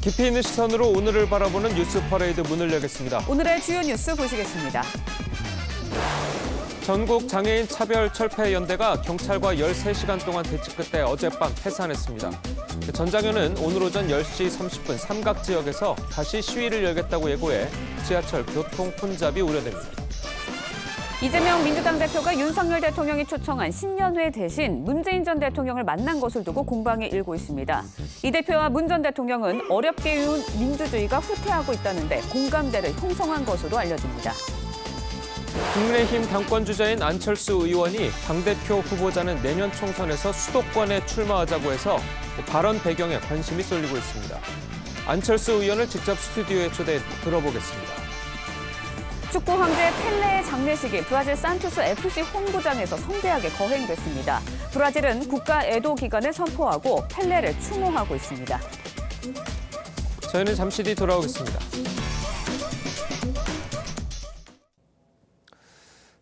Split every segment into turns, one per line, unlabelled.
깊이 있는 시선으로 오늘을 바라보는 뉴스 퍼레이드 문을 열겠습니다.
오늘의 주요 뉴스 보시겠습니다.
전국 장애인 차별철폐연대가 경찰과 13시간 동안 대치 끝에 어젯밤 해산했습니다. 전장현은 오늘 오전 10시 30분 삼각지역에서 다시 시위를 열겠다고 예고해 지하철 교통 혼잡이 우려됩니다.
이재명 민주당 대표가 윤석열 대통령이 초청한 신년회 대신 문재인 전 대통령을 만난 것을 두고 공방이 일고 있습니다. 이 대표와 문 전 대통령은 어렵게 이룬 민주주의가 후퇴하고 있다는데 공감대를 형성한 것으로 알려집니다.
국민의힘 당권주자인 안철수 의원이 당대표 후보자는 내년 총선에서 수도권에 출마하자고 해서 발언 배경에 관심이 쏠리고 있습니다. 안철수 의원을 직접 스튜디오에 초대해 들어보겠습니다.
축구 황제 펠레의 장례식이 브라질 산토스 FC 홈구장에서 성대하게 거행됐습니다. 브라질은 국가 애도 기간을 선포하고 펠레를 추모하고 있습니다.
저희는 잠시 뒤 돌아오겠습니다.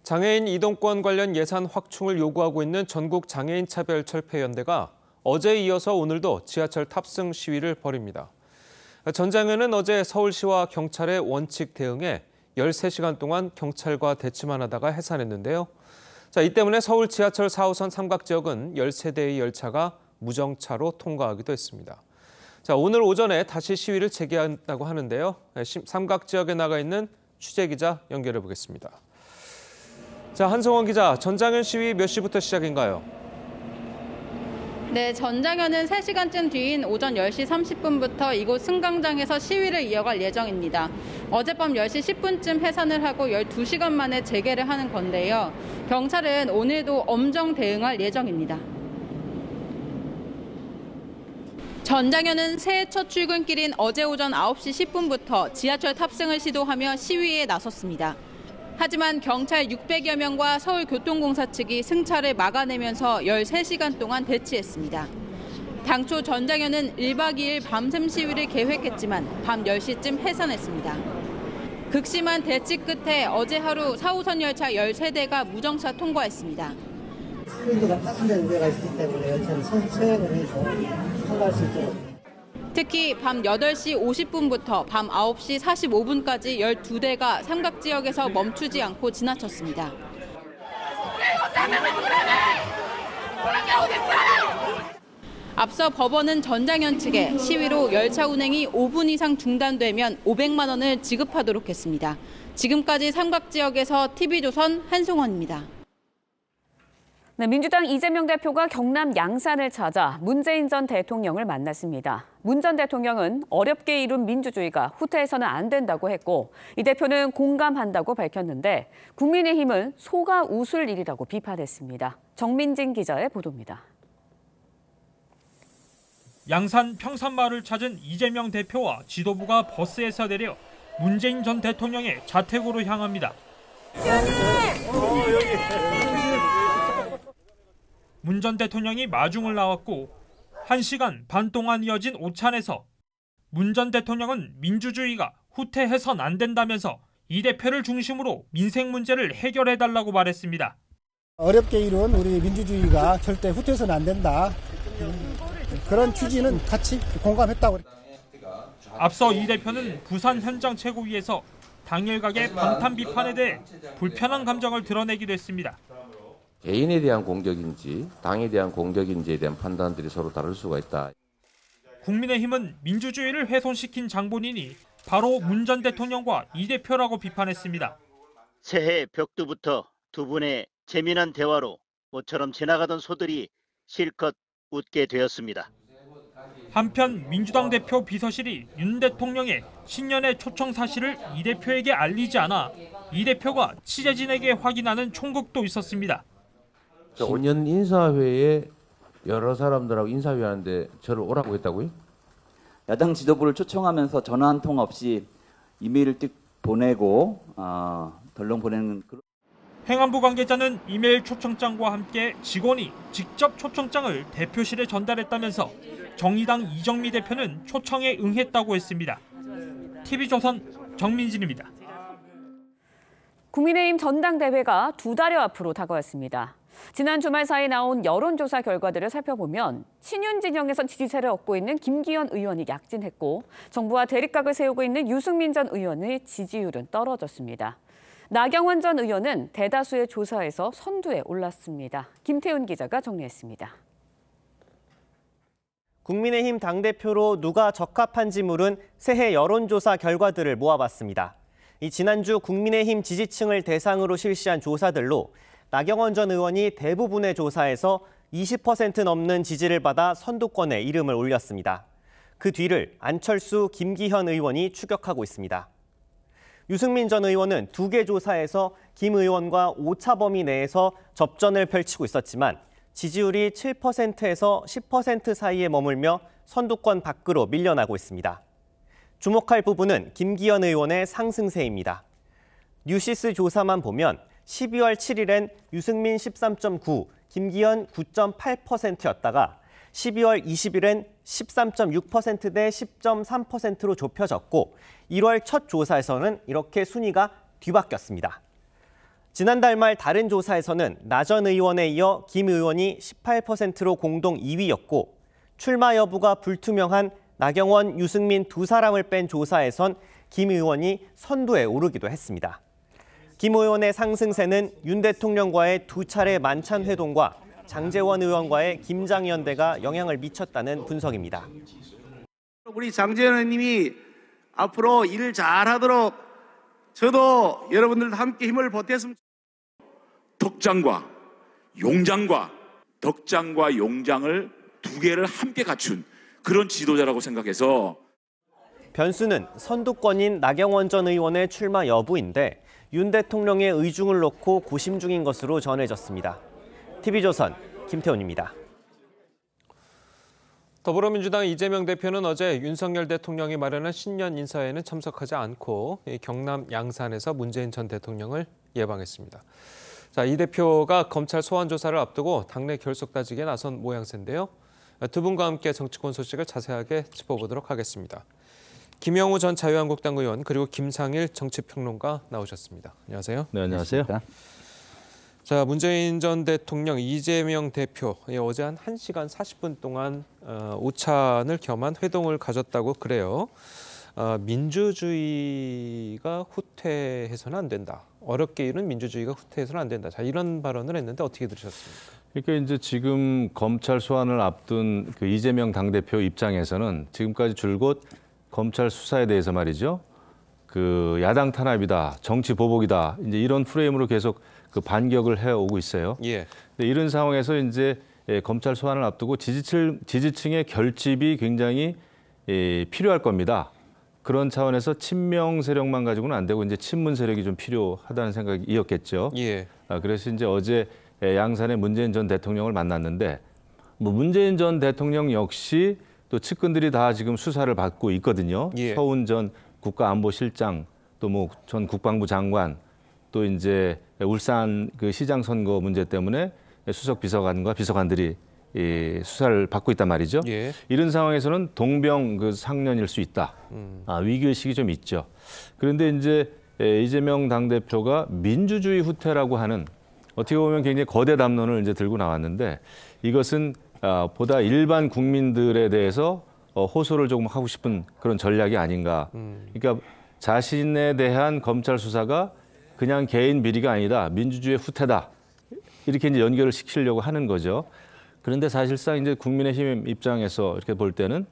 장애인 이동권 관련 예산 확충을 요구하고 있는 전국 장애인 차별철폐연대가 어제에 이어서 오늘도 지하철 탑승 시위를 벌입니다. 전장현은 어제 서울시와 경찰의 원칙 대응에 13시간 동안 경찰과 대치만 하다가 해산했는데요. 이 때문에 서울 지하철 4호선 삼각지역은 13대의 열차가 무정차로 통과하기도 했습니다. 오늘 오전에 다시 시위를 재개한다고 하는데요. 삼각지역에 나가 있는 취재기자 연결해 보겠습니다. 한성원 기자, 전장현 시위 몇 시부터 시작인가요?
네, 전장현은 3시간쯤 뒤인 오전 10시 30분부터 이곳 승강장에서 시위를 이어갈 예정입니다. 어젯밤 10시 10분쯤 해산을 하고 12시간 만에 재개를 하는 건데요. 경찰은 오늘도 엄정 대응할 예정입니다. 전장현은 새해 첫 출근길인 어제 오전 9시 10분부터 지하철 탑승을 시도하며 시위에 나섰습니다. 하지만 경찰 600여 명과 서울교통공사 측이 승차를 막아내면서 13시간 동안 대치했습니다. 당초 전장현은 1박 2일 밤샘 시위를 계획했지만 밤 10시쯤 해산했습니다. 극심한 대치 끝에 어제 하루 4호선 열차 13대가 무정차 통과했습니다.
스피드가 파손된 데가 있기 때문에 열차는 서행을 해서 통과할 수 있도록.
특히 밤 8시 50분부터 밤 9시 45분까지 12대가 삼각지역에서 멈추지 않고 지나쳤습니다. 앞서 법원은 전장현 측에 시위로 열차 운행이 5분 이상 중단되면 500만 원을 지급하도록 했습니다. 지금까지 삼각지역에서 TV조선 한송원입니다.
네, 민주당 이재명 대표가 경남 양산을 찾아 문재인 전 대통령을 만났습니다. 문 전 대통령은 어렵게 이룬 민주주의가 후퇴해서는 안 된다고 했고 이 대표는 공감한다고 밝혔는데 국민의힘은 소가 웃을 일이라고 비판했습니다. 정민진 기자의 보도입니다.
양산 평산마을을 찾은 이재명 대표와 지도부가 버스에서 내려 문재인 전 대통령의 자택으로 향합니다. 문 전 대통령이 마중을 나왔고 1시간 반 동안 이어진 오찬에서 문 전 대통령은 민주주의가 후퇴해선 안 된다면서 이 대표를 중심으로 민생 문제를 해결해달라고 말했습니다.
어렵게 이룬 우리 민주주의가 절대 후퇴해서는 안 된다. 그런 취지는 같이 공감했다고.
앞서 이 대표는 부산 현장 최고위에서 당일각의 방탄 비판에 대해 불편한 감정을 드러내기도 했습니다.
개인에 대한 공격인지 당에 대한 공격인지에 대한 판단들이 서로 다를 수가 있다.
국민의힘은 민주주의를 훼손시킨 장본인이 바로 문 전 대통령과 이 대표라고 비판했습니다.
새해 벽두부터 두 분의 재미난 대화로 모처럼 지나가던 소들이 실컷 웃게 되었습니다.
한편 민주당 대표 비서실이 윤 대통령의 신년회 초청 사실을 이 대표에게 알리지 않아 이 대표가 취재진에게 확인하는 총극도 있었습니다.
신년 인사회에 여러 사람들하고 인사회 하는데 저를 오라고 했다고요?
야당 지도부를 초청하면서 전화 한 통 없이 이메일을 띡 보내고 덜렁 보내는.
행안부 관계자는 이메일 초청장과 함께 직원이 직접 초청장을 대표실에 전달했다면서 정의당 이정미 대표는 초청에 응했다고 했습니다. TV조선 정민진입니다.
국민의힘 전당대회가 2달여 앞으로 다가왔습니다. 지난 주말 사이 나온 여론조사 결과들을 살펴보면 친윤 진영에서 지지세를 얻고 있는 김기현 의원이 약진했고 정부와 대립각을 세우고 있는 유승민 전 의원의 지지율은 떨어졌습니다. 나경원 전 의원은 대다수의 조사에서 선두에 올랐습니다. 김태훈 기자가 정리했습니다.
국민의힘 당대표로 누가 적합한지 물은 새해 여론조사 결과들을 모아봤습니다. 지난주 국민의힘 지지층을 대상으로 실시한 조사들로 나경원 전 의원이 대부분의 조사에서 20% 넘는 지지를 받아 선두권에 이름을 올렸습니다. 그 뒤를 안철수, 김기현 의원이 추격하고 있습니다. 유승민 전 의원은 2개 조사에서 김 의원과 오차 범위 내에서 접전을 펼치고 있었지만 지지율이 7%에서 10% 사이에 머물며 선두권 밖으로 밀려나고 있습니다. 주목할 부분은 김기현 의원의 상승세입니다. 뉴시스 조사만 보면 12월 7일엔 유승민 13.9, 김기현 9.8%였다가 12월 20일엔 13.6% 대 10.3%로 좁혀졌고 1월 첫 조사에서는 이렇게 순위가 뒤바뀌었습니다. 지난달 말 다른 조사에서는 나 전 의원에 이어 김 의원이 18%로 공동 2위였고 출마 여부가 불투명한 나경원, 유승민 두 사람을 뺀 조사에선 김 의원이 선두에 오르기도 했습니다. 김 의원의 상승세는 윤 대통령과의 2차례 만찬 회동과 장제원 의원과의 김장연대가 영향을 미쳤다는 분석입니다.
우리 장제원 의원님이 앞으로 일을 잘하도록 저도 여러분들과 함께 힘을 보탰으면
덕장과 용장을 2개를 함께 갖춘 그런 지도자라고 생각해서
변수는 선두권인 나경원 전 의원의 출마 여부인데 윤 대통령의 의중을 놓고 고심 중인 것으로 전해졌습니다. TV조선 김태훈입니다.
더불어민주당 이재명 대표는 어제 윤석열 대통령이 마련한 신년 인사회에는 참석하지 않고 경남 양산에서 문재인 전 대통령을 예방했습니다. 자, 이 대표가 검찰 소환 조사를 앞두고 당내 결속 따지기에 나선 모양새인데요. 두 분과 함께 정치권 소식을 자세하게 짚어보도록 하겠습니다. 김영우 전 자유한국당 의원 그리고 김상일 정치평론가 나오셨습니다. 안녕하세요.
네, 안녕하세요.
자, 문재인 전 대통령, 이재명 대표 어제 한 1시간 40분 동안 오찬을 겸한 회동을 가졌다고 그래요. 민주주의가 후퇴해서는 안 된다. 어렵게 이룬 민주주의가 후퇴해서는 안 된다. 자, 이런 발언을 했는데 어떻게 들으셨습니까?
그러니까 이제 지금 검찰 소환을 앞둔 그 이재명 당대표 입장에서는 지금까지 줄곧 검찰 수사에 대해서 말이죠. 그 야당 탄압이다, 정치 보복이다. 이제 이런 프레임으로 계속 그 반격을 해오고 있어요.
예.
근데 이런 상황에서 이제 검찰 소환을 앞두고 지지층의 결집이 굉장히 필요할 겁니다. 그런 차원에서 친명 세력만 가지고는 안 되고 이제 친문 세력이 좀 필요하다는 생각이었겠죠.
예.
그래서 이제 어제 양산에 문재인 전 대통령을 만났는데 뭐 문재인 전 대통령 역시 또 측근들이 다 지금 수사를 받고 있거든요.
예.
서훈 전 국가안보실장, 또 뭐 전 국방부 장관, 또 이제 울산 그 시장 선거 문제 때문에 수석 비서관과 비서관들이 수사를 받고 있단 말이죠.
예.
이런 상황에서는 동병 그 상련일 수 있다. 위기의식이 좀 있죠. 그런데 이제 이재명 당대표가 민주주의 후퇴라고 하는 어떻게 보면 굉장히 거대 담론을 이제 들고 나왔는데 이것은 보다 일반 국민들에 대해서 호소를 조금 하고 싶은 그런 전략이 아닌가. 그러니까 자신에 대한 검찰 수사가 그냥 개인 비리가 아니다. 민주주의 후퇴다. 이렇게 이제 연결을 시키려고 하는 거죠. 그런데 사실상 이제 국민의힘 입장에서 이렇게 볼 때는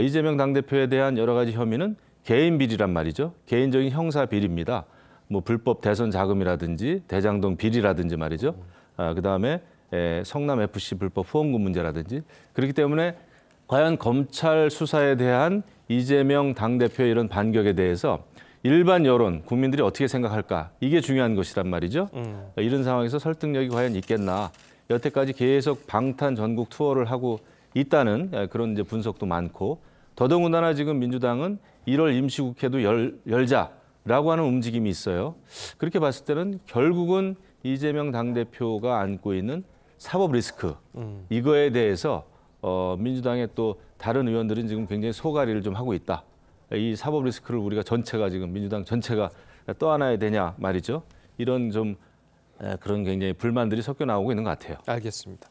이재명 당대표에 대한 여러 가지 혐의는 개인 비리란 말이죠. 개인적인 형사 비리입니다. 뭐 불법 대선 자금이라든지 대장동 비리라든지 말이죠. 그다음에 성남 FC 불법 후원금 문제라든지 그렇기 때문에 과연 검찰 수사에 대한 이재명 당대표의 이런 반격에 대해서 일반 여론, 국민들이 어떻게 생각할까? 이게 중요한 것이란 말이죠. 이런 상황에서 설득력이 과연 있겠나? 여태까지 계속 방탄 전국 투어를 하고 있다는 그런 이제 분석도 많고 더더군다나 지금 민주당은 1월 임시국회도 열자라고 하는 움직임이 있어요. 그렇게 봤을 때는 결국은 이재명 당대표가 안고 있는 사법 리스크 이거에 대해서 민주당의 또 다른 의원들은 지금 굉장히 소가리를 좀 하고 있다. 이 사법 리스크를 우리가 전체가 지금 민주당 전체가 떠안아야 되냐 말이죠. 이런 좀 그런 굉장히 불만들이 섞여 나오고 있는 것 같아요.
알겠습니다.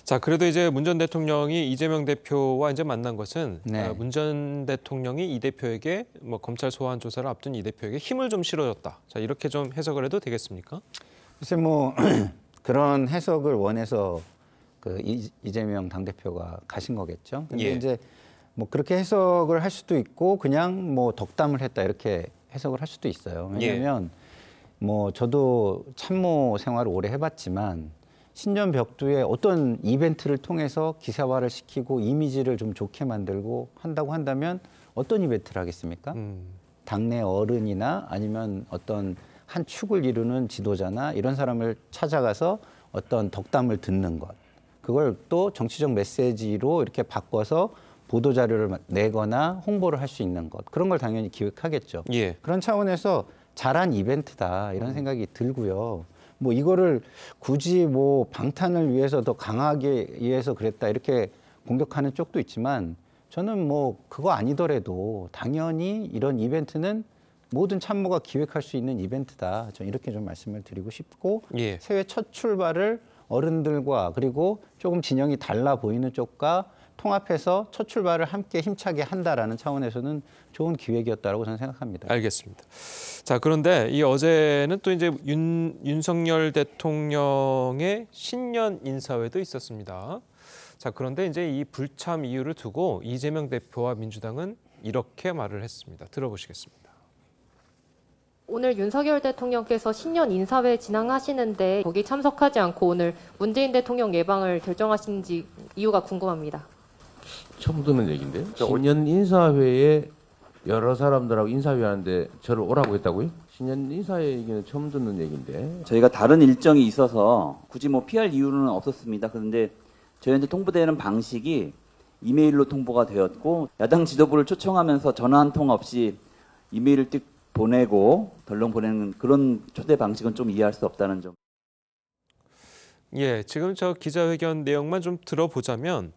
자, 그래도 이제 문 전 대통령이 이재명 대표와 이제 만난 것은 문 전 대통령이 이 대표에게 뭐 검찰 소환 조사를 앞둔 이 대표에게 힘을 좀 실어줬다. 자, 이렇게 좀 해석을 해도 되겠습니까?
글쎄 뭐 그런 해석을 원해서 그 이재명 당대표가 가신 거겠죠. 근데 이제 뭐 그렇게 해석을 할 수도 있고 그냥 뭐 덕담을 했다 이렇게 해석을 할 수도 있어요. 왜냐하면 뭐 저도 참모 생활을 오래 해봤지만 신년 벽두에 어떤 이벤트를 통해서 기사화를 시키고 이미지를 좀 좋게 만들고 한다고 한다면 어떤 이벤트를 하겠습니까? 당내 어른이나 아니면 어떤 한 축을 이루는 지도자나 이런 사람을 찾아가서 어떤 덕담을 듣는 것. 그걸 또 정치적 메시지로 이렇게 바꿔서 보도자료를 내거나 홍보를 할 수 있는 것. 그런 걸 당연히 기획하겠죠. 그런 차원에서 잘한 이벤트다 이런 생각이 들고요. 뭐 이거를 굳이 뭐 방탄을 위해서 더 강하게 위해서 그랬다 이렇게 공격하는 쪽도 있지만 저는 뭐 그거 아니더라도 당연히 이런 이벤트는 모든 참모가 기획할 수 있는 이벤트다. 저는 이렇게 좀 말씀을 드리고 싶고 새해 첫 출발을 어른들과 그리고 조금 진영이 달라 보이는 쪽과 통합해서 첫 출발을 함께 힘차게 한다라는 차원에서는 좋은 기획이었다고 저는 생각합니다.
알겠습니다. 자, 그런데 이 어제는 또 이제 윤석열 대통령의 신년 인사회도 있었습니다. 자, 그런데 이제 이 불참 이유를 두고 이재명 대표와 민주당은 이렇게 말을 했습니다. 들어보시겠습니다.
오늘 윤석열 대통령께서 신년 인사회 진행하시는데 거기 참석하지 않고 오늘 문재인 대통령 예방을 결정하신지 이유가 궁금합니다.
처음 듣는 얘기인데요. 신년 인사회에 여러 사람들하고 인사회 하는데 저를 오라고 했다고요? 신년 인사회 얘기는 처음 듣는 얘기인데.
저희가 다른 일정이 있어서 굳이 뭐 피할 이유는 없었습니다. 그런데 저희한테 통보되는 방식이 이메일로 통보가 되었고 야당 지도부를 초청하면서 전화 한 통 없이 이메일을 띡 보내고 덜렁 보내는 그런 초대 방식은 좀 이해할 수 없다는 점.
지금 저 기자회견 내용만 좀 들어보자면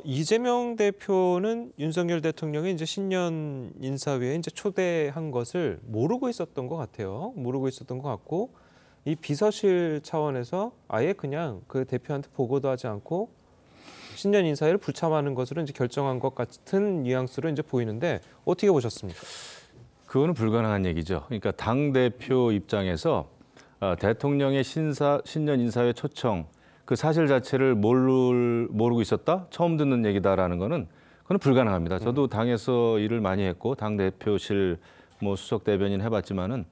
이재명 대표는 윤석열 대통령이 이제 신년 인사회에 이제 초대한 것을 모르고 있었던 것 같아요. 모르고 있었던 것 같고 이 비서실 차원에서 아예 그냥 그 대표한테 보고도 하지 않고 신년 인사회를 불참하는 것으로 이제 결정한 것 같은 뉘앙스로 이제 보이는데 어떻게 보셨습니까?
그거는 불가능한 얘기죠. 그러니까 당 대표 입장에서 대통령의 신년 인사회 초청 그 사실 자체를 모르고 있었다? 처음 듣는 얘기다라는 거는 그건 불가능합니다. 저도 당에서 일을 많이 했고 당 대표실 뭐 수석 대변인 해봤지만은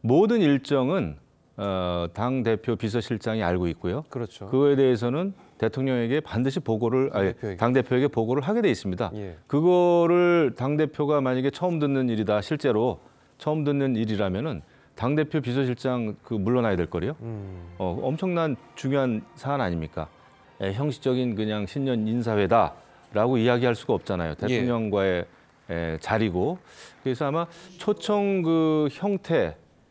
모든 일정은 당 대표 비서실장이 알고 있고요.
그렇죠.
그거에 대해서는 대통령에게 반드시 보고를 당 대표에게 보고를 하게 돼 있습니다. 그거를 당 대표가 만약에 처음 듣는 일이다, 실제로 처음 듣는 일이라면은 당 대표 비서실장 물러나야 될 거리요. 엄청난 중요한 사안 아닙니까? 형식적인 그냥 신년 인사회다라고 이야기할 수가 없잖아요. 대통령과의 자리고. 그래서 아마 초청 그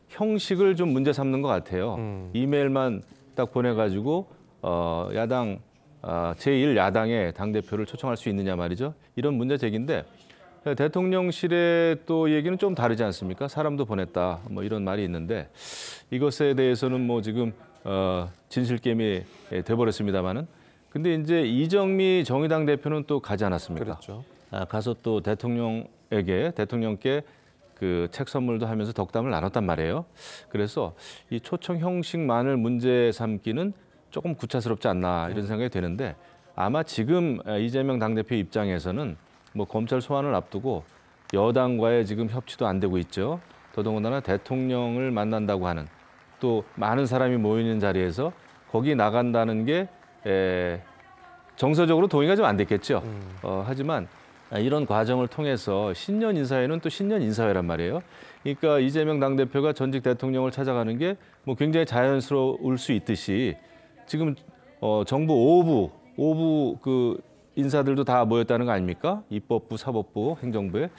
형식을 좀 문제 삼는 것 같아요. 이메일만 딱 보내가지고 야당 제1야당의 당대표를 초청할 수 있느냐 말이죠. 이런 문제 제기인데 대통령실의 또 얘기는 좀 다르지 않습니까? 사람도 보냈다 뭐 이런 말이 있는데 이것에 대해서는 뭐 지금 진실게임이 돼버렸습니다마는 근데 이제 이정미 정의당 대표는 또 가지 않았습니까?
그렇죠.
가서 또 대통령께 그 책 선물도 하면서 덕담을 나눴단 말이에요. 그래서 이 초청 형식만을 문제 삼기는 조금 구차스럽지 않나 이런 생각이 드는데 아마 지금 이재명 당대표 입장에서는 뭐 검찰 소환을 앞두고 여당과의 지금 협치도 안 되고 있죠. 더더군다나 대통령을 만난다고 하는 또 많은 사람이 모이는 자리에서 거기 나간다는 게 정서적으로 동의가 좀 안 됐겠죠. 하지만 이런 과정을 통해서 신년 인사회는 또 신년 인사회란 말이에요. 그러니까 이재명 당대표가 전직 대통령을 찾아가는 게 뭐 굉장히 자연스러울 수 있듯이 지금 정부 5부 그 인사들도 다 모였다는 거 아닙니까? 입법부, 사법부, 행정부에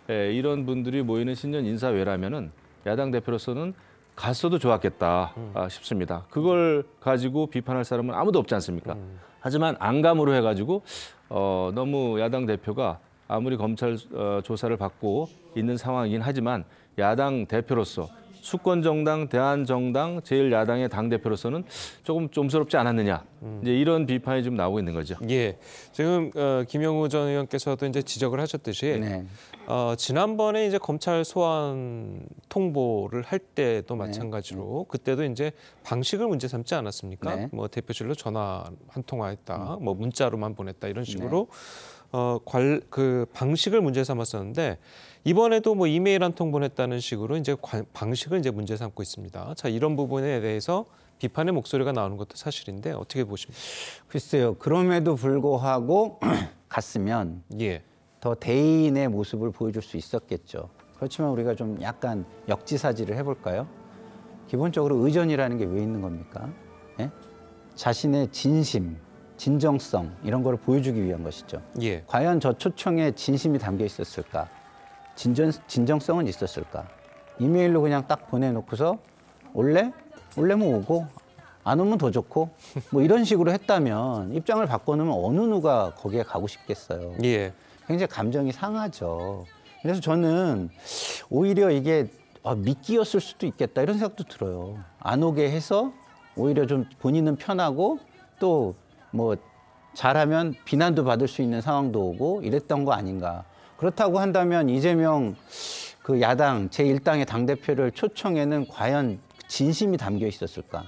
이런 분들이 모이는 신년 인사회라면은 야당 대표로서는 갔어도 좋았겠다 싶습니다. 그걸 가지고 비판할 사람은 아무도 없지 않습니까? 하지만 안감으로 해가지고 너무 야당 대표가 아무리 검찰 조사를 받고 있는 상황이긴 하지만 야당 대표로서 수권 정당, 대한정당, 제1야당의 당 대표로서는 조금 좀스럽지 않았느냐. 이제 이런 비판이 좀 나오고 있는 거죠.
예, 지금 김영우 전 의원께서도 이제 지적을 하셨듯이 지난번에 이제 검찰 소환 통보를 할 때도 마찬가지로 그때도 이제 방식을 문제 삼지 않았습니까? 뭐 대표실로 전화 한 통화했다, 뭐 문자로만 보냈다 이런 식으로 그 방식을 문제 삼았었는데 이번에도 뭐 이메일 한 통 보냈다는 식으로 이제 방식을 이제 문제 삼고 있습니다. 자, 이런 부분에 대해서 비판의 목소리가 나오는 것도 사실인데 어떻게 보십니까?
글쎄요. 그럼에도 불구하고 갔으면 더 대인의 모습을 보여줄 수 있었겠죠. 그렇지만 우리가 좀 약간 역지사지를 해볼까요? 기본적으로 의전이라는 게 왜 있는 겁니까? 예? 자신의 진심, 진정성 이런 거를 보여주기 위한 것이죠. 과연 저 초청에 진심이 담겨 있었을까? 진정성은 있었을까? 이메일로 그냥 딱 보내놓고서 올래? 올래면 오고 안 오면 더 좋고 뭐 이런 식으로 했다면 입장을 바꿔놓으면 어느 누가 거기에 가고 싶겠어요. 굉장히 감정이 상하죠. 그래서 저는 오히려 이게 미끼였을 수도 있겠다 이런 생각도 들어요. 안 오게 해서 오히려 좀 본인은 편하고 또 뭐 잘하면 비난도 받을 수 있는 상황도 오고 이랬던 거 아닌가. 그렇다고 한다면 이재명 그 야당 제1당의 당대표를 초청에는 과연 진심이 담겨 있었을까?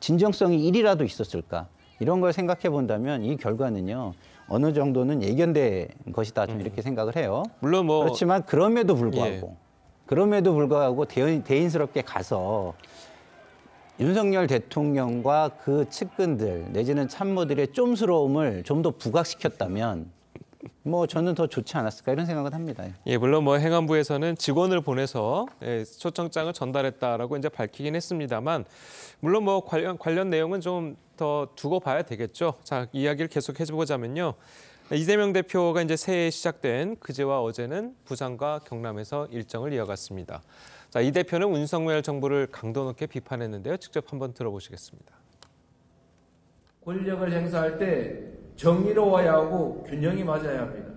진정성이 1이라도 있었을까? 이런 걸 생각해 본다면 이 결과는요. 어느 정도는 예견된 것이다. 좀 이렇게 생각을 해요.
물론 뭐
그렇지만 그럼에도 불구하고 대인스럽게 가서 윤석열 대통령과 그 측근들 내지는 참모들의 쫌스러움을 좀 더 부각시켰다면 뭐 저는 더 좋지 않았을까 이런 생각은 합니다.
예, 물론 뭐 행안부에서는 직원을 보내서 초청장을 전달했다라고 이제 밝히긴 했습니다만 물론 뭐 관련 내용은 좀 더 두고 봐야 되겠죠. 자, 이야기를 계속 해보자면요. 이재명 대표가 이제 새해 시작된 그제와 어제는 부산과 경남에서 일정을 이어갔습니다. 자, 이 대표는 윤석열 정부를 강도 높게 비판했는데요. 직접 한번 들어보시겠습니다.
권력을 행사할 때 정의로워야 하고 균형이 맞아야 합니다.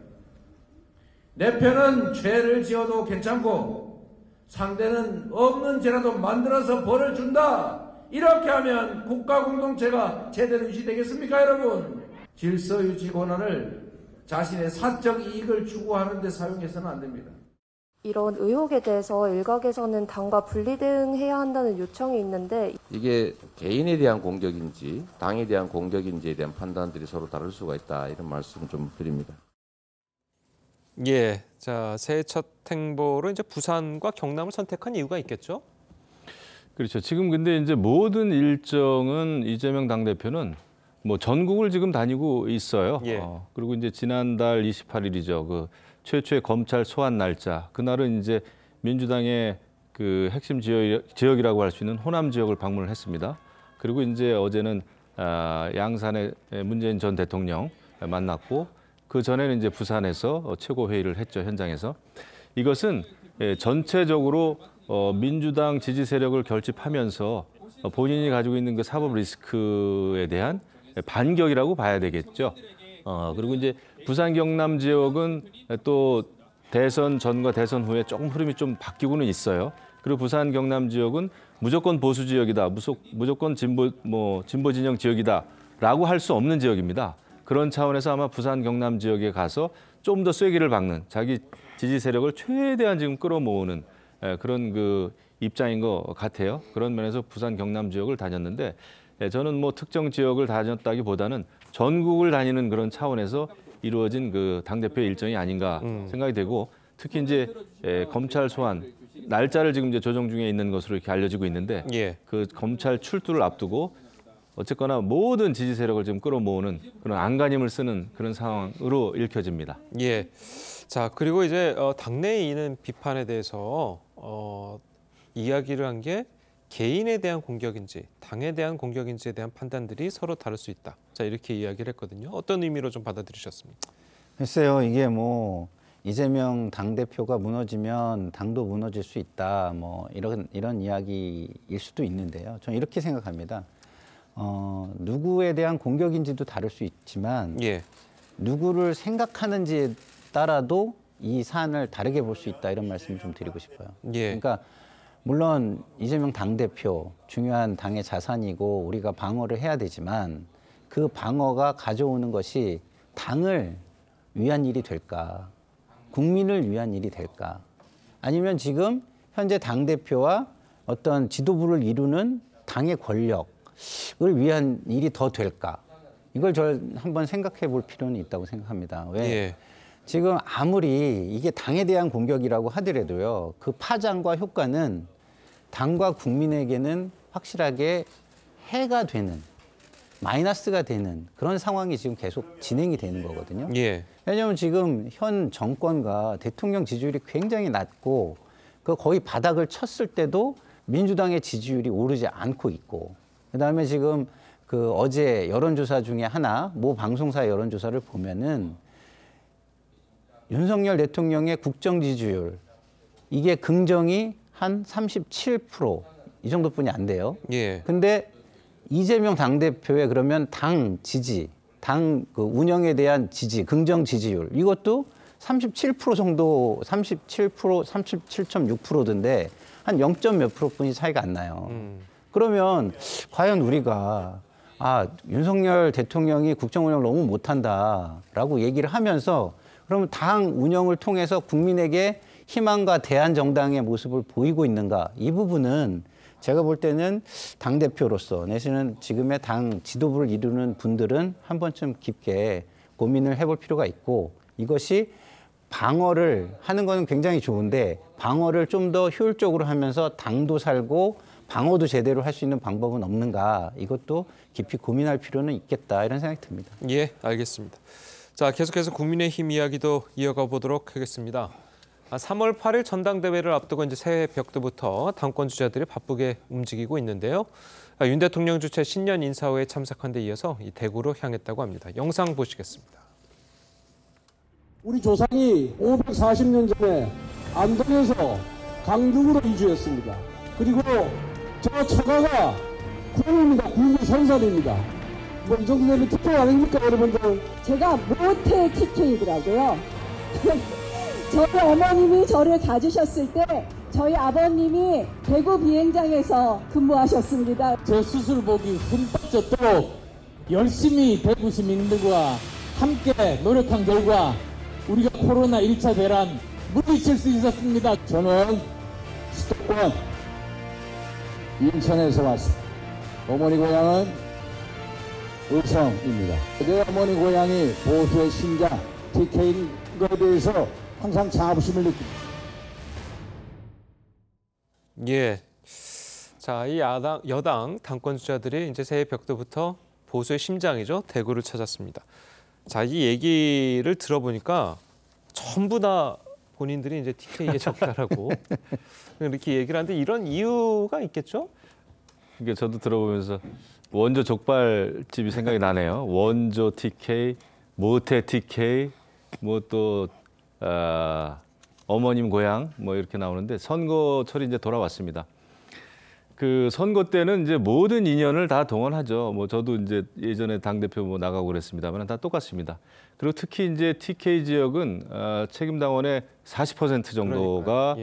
내 편은 죄를 지어도 괜찮고 상대는 없는 죄라도 만들어서 벌을 준다. 이렇게 하면 국가 공동체가 제대로 유지되겠습니까, 여러분? 질서 유지 권한을 자신의 사적 이익을 추구하는 데 사용해서는 안 됩니다.
이런 의혹에 대해서 일각에서는 당과 분리대응해야 한다는 요청이 있는데
이게 개인에 대한 공격인지 당에 대한 공격인지에 대한 판단들이 서로 다를 수가 있다 이런 말씀 좀 드립니다.
예, 자 새해 첫 행보로 이제 부산과 경남을 선택한 이유가 있겠죠?
그렇죠. 지금 근데 이제 모든 일정은 이재명 당대표는 뭐 전국을 지금 다니고 있어요. 그리고 이제 지난달 28일이죠. 그 최초의 검찰 소환 날짜. 그날은 이제 민주당의 그 핵심 지역이라고 할 수 있는 호남 지역을 방문을 했습니다. 그리고 이제 어제는 양산의 문재인 전 대통령 만났고 그 전에는 이제 부산에서 최고 회의를 했죠, 현장에서. 이것은 전체적으로 민주당 지지 세력을 결집하면서 본인이 가지고 있는 그 사법 리스크에 대한 반격이라고 봐야 되겠죠. 그리고 이제 부산 경남 지역은 또 대선 전과 대선 후에 조금 흐름이 좀 바뀌고는 있어요. 그리고 부산 경남 지역은 무조건 보수 지역이다, 무조건 진보 진영 지역이다라고 할 수 없는 지역입니다. 그런 차원에서 아마 부산 경남 지역에 가서 좀 더 쐐기를 박는 자기 지지 세력을 최대한 지금 끌어모으는 그런 그 입장인 것 같아요. 그런 면에서 부산 경남 지역을 다녔는데 저는 뭐 특정 지역을 다녔다기보다는 전국을 다니는 그런 차원에서 이루어진 그 당대표의 일정이 아닌가 생각이 되고 특히 이제 검찰 소환 날짜를 지금 이제 조정 중에 있는 것으로 이렇게 알려지고 있는데 그 검찰 출두를 앞두고 어쨌거나 모든 지지 세력을 지금 끌어모으는 그런 안간힘을 쓰는 그런 상황으로 읽혀집니다.
예. 자, 그리고 이제 당내에 있는 비판에 대해서 이야기를 한 게 개인에 대한 공격인지 당에 대한 공격인지에 대한 판단들이 서로 다를 수 있다. 자, 이렇게 이야기를 했거든요. 어떤 의미로 좀 받아들이셨습니까?
글쎄요, 이게 뭐 이재명 당대표가 무너지면 당도 무너질 수 있다. 뭐 이런 이야기일 수도 있는데요. 저는 이렇게 생각합니다. 누구에 대한 공격인지도 다를 수 있지만 누구를 생각하는지에 따라도 이 사안을 다르게 볼 수 있다. 이런 말씀을 좀 드리고 싶어요. 그러니까 물론 이재명 당대표 중요한 당의 자산이고 우리가 방어를 해야 되지만 그 방어가 가져오는 것이 당을 위한 일이 될까? 국민을 위한 일이 될까? 아니면 지금 현재 당대표와 어떤 지도부를 이루는 당의 권력을 위한 일이 더 될까? 이걸 저 한번 생각해 볼 필요는 있다고 생각합니다. 왜? 지금 아무리 이게 당에 대한 공격이라고 하더라도요. 그 파장과 효과는 당과 국민에게는 확실하게 해가 되는, 마이너스가 되는 그런 상황이 지금 계속 진행이 되는 거거든요. 왜냐하면 지금 현 정권과 대통령 지지율이 굉장히 낮고 그 거의 바닥을 쳤을 때도 민주당의 지지율이 오르지 않고 있고, 그다음에 지금 그 어제 여론조사 중에 하나, 모 방송사 여론조사를 보면은 윤석열 대통령의 국정 지지율, 이게 긍정이 한 37% 이 정도뿐이 안 돼요. 근데 이재명 당대표의 그러면 당 지지, 당 그 운영에 대한 지지, 긍정 지지율, 이것도 37% 정도, 37%, 37.6%던데 한 0점 몇 프로뿐이 차이가 안 나요. 그러면 과연 우리가 윤석열 대통령이 국정 운영을 너무 못한다라고 얘기를 하면서 그러면 당 운영을 통해서 국민에게 희망과 대안정당의 모습을 보이고 있는가? 이 부분은 제가 볼 때는 당대표로서 내지는 지금의 당 지도부를 이루는 분들은 한 번쯤 깊게 고민을 해볼 필요가 있고, 이것이 방어를 하는 거는 굉장히 좋은데 방어를 좀 더 효율적으로 하면서 당도 살고 방어도 제대로 할 수 있는 방법은 없는가, 이것도 깊이 고민할 필요는 있겠다, 이런 생각이 듭니다.
예, 알겠습니다. 자, 계속해서 국민의힘 이야기도 이어가 보도록 하겠습니다. 3월 8일 전당대회를 앞두고 이제 새해 벽두부터 당권 주자들이 바쁘게 움직이고 있는데요. 윤 대통령 주최 신년 인사회에 참석한 데 이어서 이 대구로 향했다고 합니다. 영상 보시겠습니다.
우리 조상이 540년 전에 안동에서 강릉으로 이주했습니다. 그리고 저 처가가 구입니다. 구입 선산입니다. 뭐 이 정도 되면 TK 아닙니까, 여러분들?
제가 모태 TK더라고요. 저희 어머님이 저를 가지셨을 때 저희 아버님이 대구 비행장에서 근무하셨습니다.
제 수술복이 흠뻑젖도록 열심히 대구 시민들과 함께 노력한 결과 우리가 코로나 1차 대란 물리칠 수 있었습니다. 저는 수도권 인천에서 왔습니다. 어머니 고향은 의성입니다. 내 어머니 고향이 보수의 신자 TK인 것에 대해서 항상 자부심을 느낍니다.
예. 자, 이 여당 당권 주자들이 이제 새해 벽두부터 보수의 심장이죠. 대구를 찾았습니다. 자, 이 얘기를 들어보니까 전부 다 본인들이 이제 TK에 적혈하고 이렇게 얘기를 하는데 이런 이유가 있겠죠?
이게 저도 들어보면서 원조 족발집이 생각이 나네요. 원조 TK, 모태 TK, 뭐 또 어머님 고향 뭐 이렇게 나오는데 선거철이 이제 돌아왔습니다. 그 선거 때는 이제 모든 인연을 다 동원하죠. 뭐 저도 이제 예전에 당대표 뭐 나가고 그랬습니다만 다 똑같습니다. 그리고 특히 이제 TK 지역은 책임 당원의 40% 정도가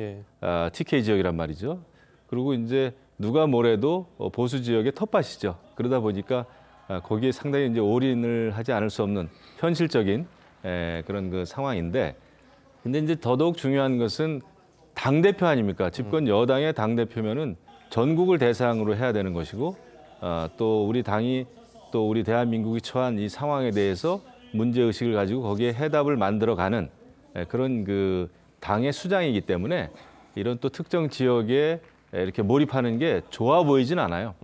TK 지역이란 말이죠. 그리고 이제 누가 뭐래도 보수 지역의 텃밭이죠. 그러다 보니까 거기에 상당히 이제 올인을 하지 않을 수 없는 현실적인 그런 그 상황인데, 근데 이제 더더욱 중요한 것은 당대표 아닙니까? 집권 여당의 당대표면은 전국을 대상으로 해야 되는 것이고, 또 우리 당이 또 우리 대한민국이 처한 이 상황에 대해서 문제의식을 가지고 거기에 해답을 만들어가는 그런 그 당의 수장이기 때문에 이런 또 특정 지역에 이렇게 몰입하는 게 좋아 보이진 않아요.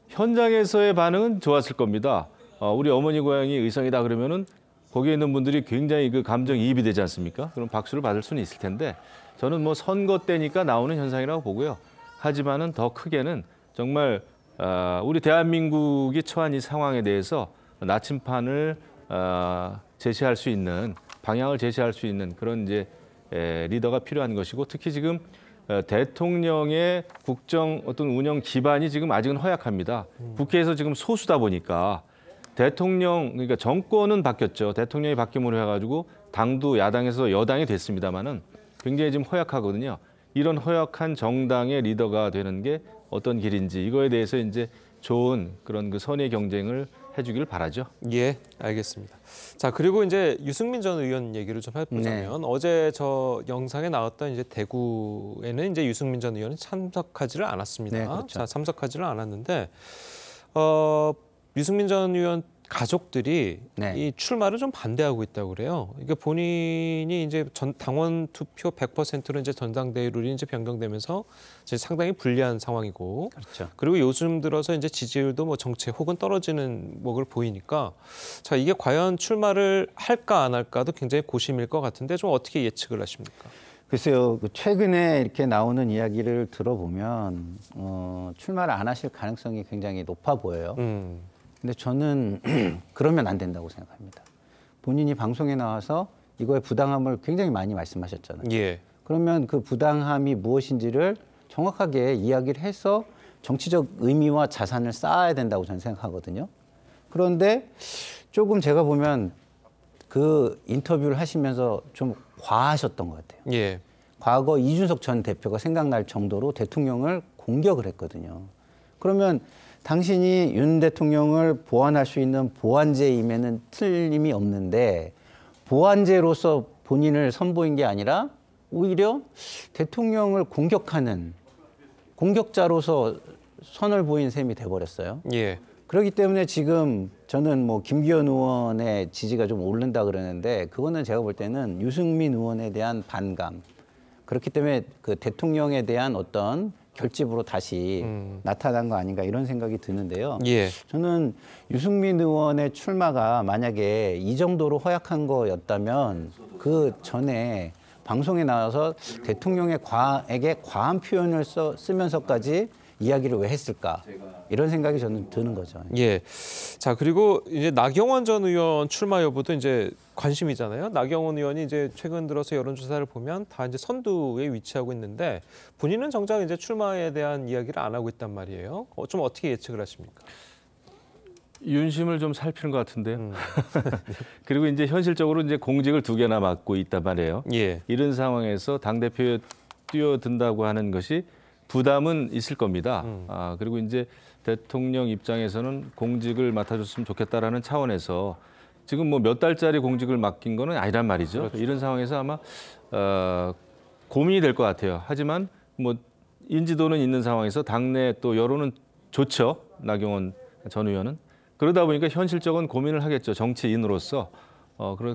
현장에서의 반응은 좋았을 겁니다. 우리 어머니 고향이 의성이다 그러면은 거기에 있는 분들이 굉장히 그 감정이입이 되지 않습니까? 그럼 박수를 받을 수는 있을 텐데 저는 뭐 선거 때니까 나오는 현상이라고 보고요. 하지만은 더 크게는 정말 우리 대한민국이 처한 이 상황에 대해서 나침판을 제시할 수 있는, 방향을 제시할 수 있는 그런 이제 리더가 필요한 것이고, 특히 지금 대통령의 국정 어떤 운영 기반이 지금 아직은 허약합니다. 국회에서 지금 소수다 보니까 대통령, 그러니까 정권은 바뀌었죠. 대통령이 바뀜으로 해가지고 당도 야당에서 여당이 됐습니다만은 굉장히 지금 허약하거든요. 이런 허약한 정당의 리더가 되는 게 어떤 길인지 이거에 대해서 이제 좋은 그런 그 선의 경쟁을 해주길 바라죠.
예, 알겠습니다. 자, 그리고 이제 유승민 전 의원 얘기를 좀 해보자면 어제 저 영상에 나왔던 이제 대구에는 이제 유승민 전 의원이 참석하지를 않았습니다.
네, 그렇죠.
자, 참석하지를 않았는데 유승민 전 의원 가족들이 이 출마를 좀 반대하고 있다고 그래요. 이게 본인이 이제 당원 투표 100%로 이제 전당대회 룰이 이제 변경되면서 이제 상당히 불리한 상황이고,
그렇죠.
그리고 요즘 들어서 이제 지지율도 뭐 정체 혹은 떨어지는 목을 보이니까, 자, 이게 과연 출마를 할까 안 할까도 굉장히 고심일 것 같은데 좀 어떻게 예측을 하십니까?
글쎄요, 최근에 이렇게 나오는 이야기를 들어보면 출마를 안 하실 가능성이 굉장히 높아 보여요. 근데 저는 그러면 안 된다고 생각합니다. 본인이 방송에 나와서 이거의 부당함을 굉장히 많이 말씀하셨잖아요.
예.
그러면 그 부당함이 무엇인지를 정확하게 이야기를 해서 정치적 의미와 자산을 쌓아야 된다고 저는 생각하거든요. 그런데 조금 제가 보면 그 인터뷰를 하시면서 좀 과하셨던 것 같아요.
예.
과거 이준석 전 대표가 생각날 정도로 대통령을 공격을 했거든요. 그러면 당신이 윤 대통령을 보완할 수 있는 보완제임에는 틀림이 없는데 보완제로서 본인을 선보인 게 아니라 오히려 대통령을 공격하는 공격자로서 선을 보인 셈이 돼버렸어요.
예.
그렇기 때문에 지금 저는 뭐 김기현 의원의 지지가 좀 오른다 그러는데 그거는 제가 볼 때는 유승민 의원에 대한 반감, 그렇기 때문에 그 대통령에 대한 어떤 결집으로 다시 나타난 거 아닌가 이런 생각이 드는데요.
예.
저는 유승민 의원의 출마가 만약에 이 정도로 허약한 거였다면 그 전에 방송에 나와서 대통령에게 과한 표현을 쓰면서까지 이야기를 왜 했을까? 이런 생각이 저는 드는 거죠.
예. 자, 그리고 이제 나경원 전 의원 출마 여부도 이제 관심이잖아요. 나경원 의원이 이제 최근 들어서 여론조사를 보면 다 이제 선두에 위치하고 있는데 본인은 정작 이제 출마에 대한 이야기를 안 하고 있단 말이에요. 좀 어떻게 예측을 하십니까?
윤심을 좀 살피는 것 같은데요. 그리고 이제 현실적으로 이제 공직을 2개나 맡고 있단 말이에요.
예.
이런 상황에서 당대표에 뛰어든다고 하는 것이 부담은 있을 겁니다. 그리고 이제 대통령 입장에서는 공직을 맡아줬으면 좋겠다라는 차원에서 지금 뭐 몇 달짜리 공직을 맡긴 거는 아니란 말이죠. 그렇죠. 이런 상황에서 아마 고민이 될 것 같아요. 하지만 뭐 인지도는 있는 상황에서 당내 또 여론은 좋죠. 나경원 전 의원은. 그러다 보니까 현실적인 고민을 하겠죠. 정치인으로서.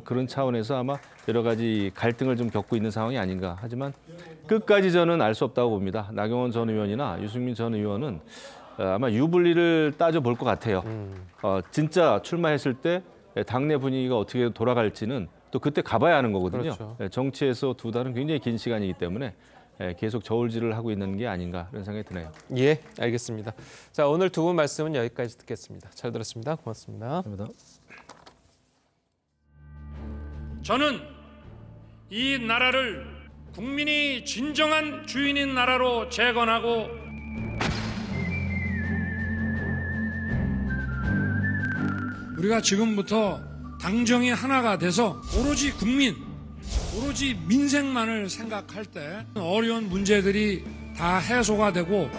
그런 차원에서 아마 여러 가지 갈등을 좀 겪고 있는 상황이 아닌가. 하지만 끝까지 저는 알 수 없다고 봅니다. 나경원 전 의원이나 유승민 전 의원은 아마 유불리를 따져볼 것 같아요. 진짜 출마했을 때 당내 분위기가 어떻게 돌아갈지는 또 그때 가봐야 하는 거거든요.
그렇죠.
정치에서 2달은 굉장히 긴 시간이기 때문에 계속 저울질을 하고 있는 게 아닌가 이런 생각이 드네요.
예, 알겠습니다. 자, 오늘 두 분 말씀은 여기까지 듣겠습니다. 잘 들었습니다. 고맙습니다.
감사합니다.
저는 이 나라를 국민이 진정한 주인인 나라로 재건하고 우리가 지금부터 당정이 하나가 돼서 오로지 국민, 오로지 민생만을 생각할 때 어려운 문제들이 다 해소가 되고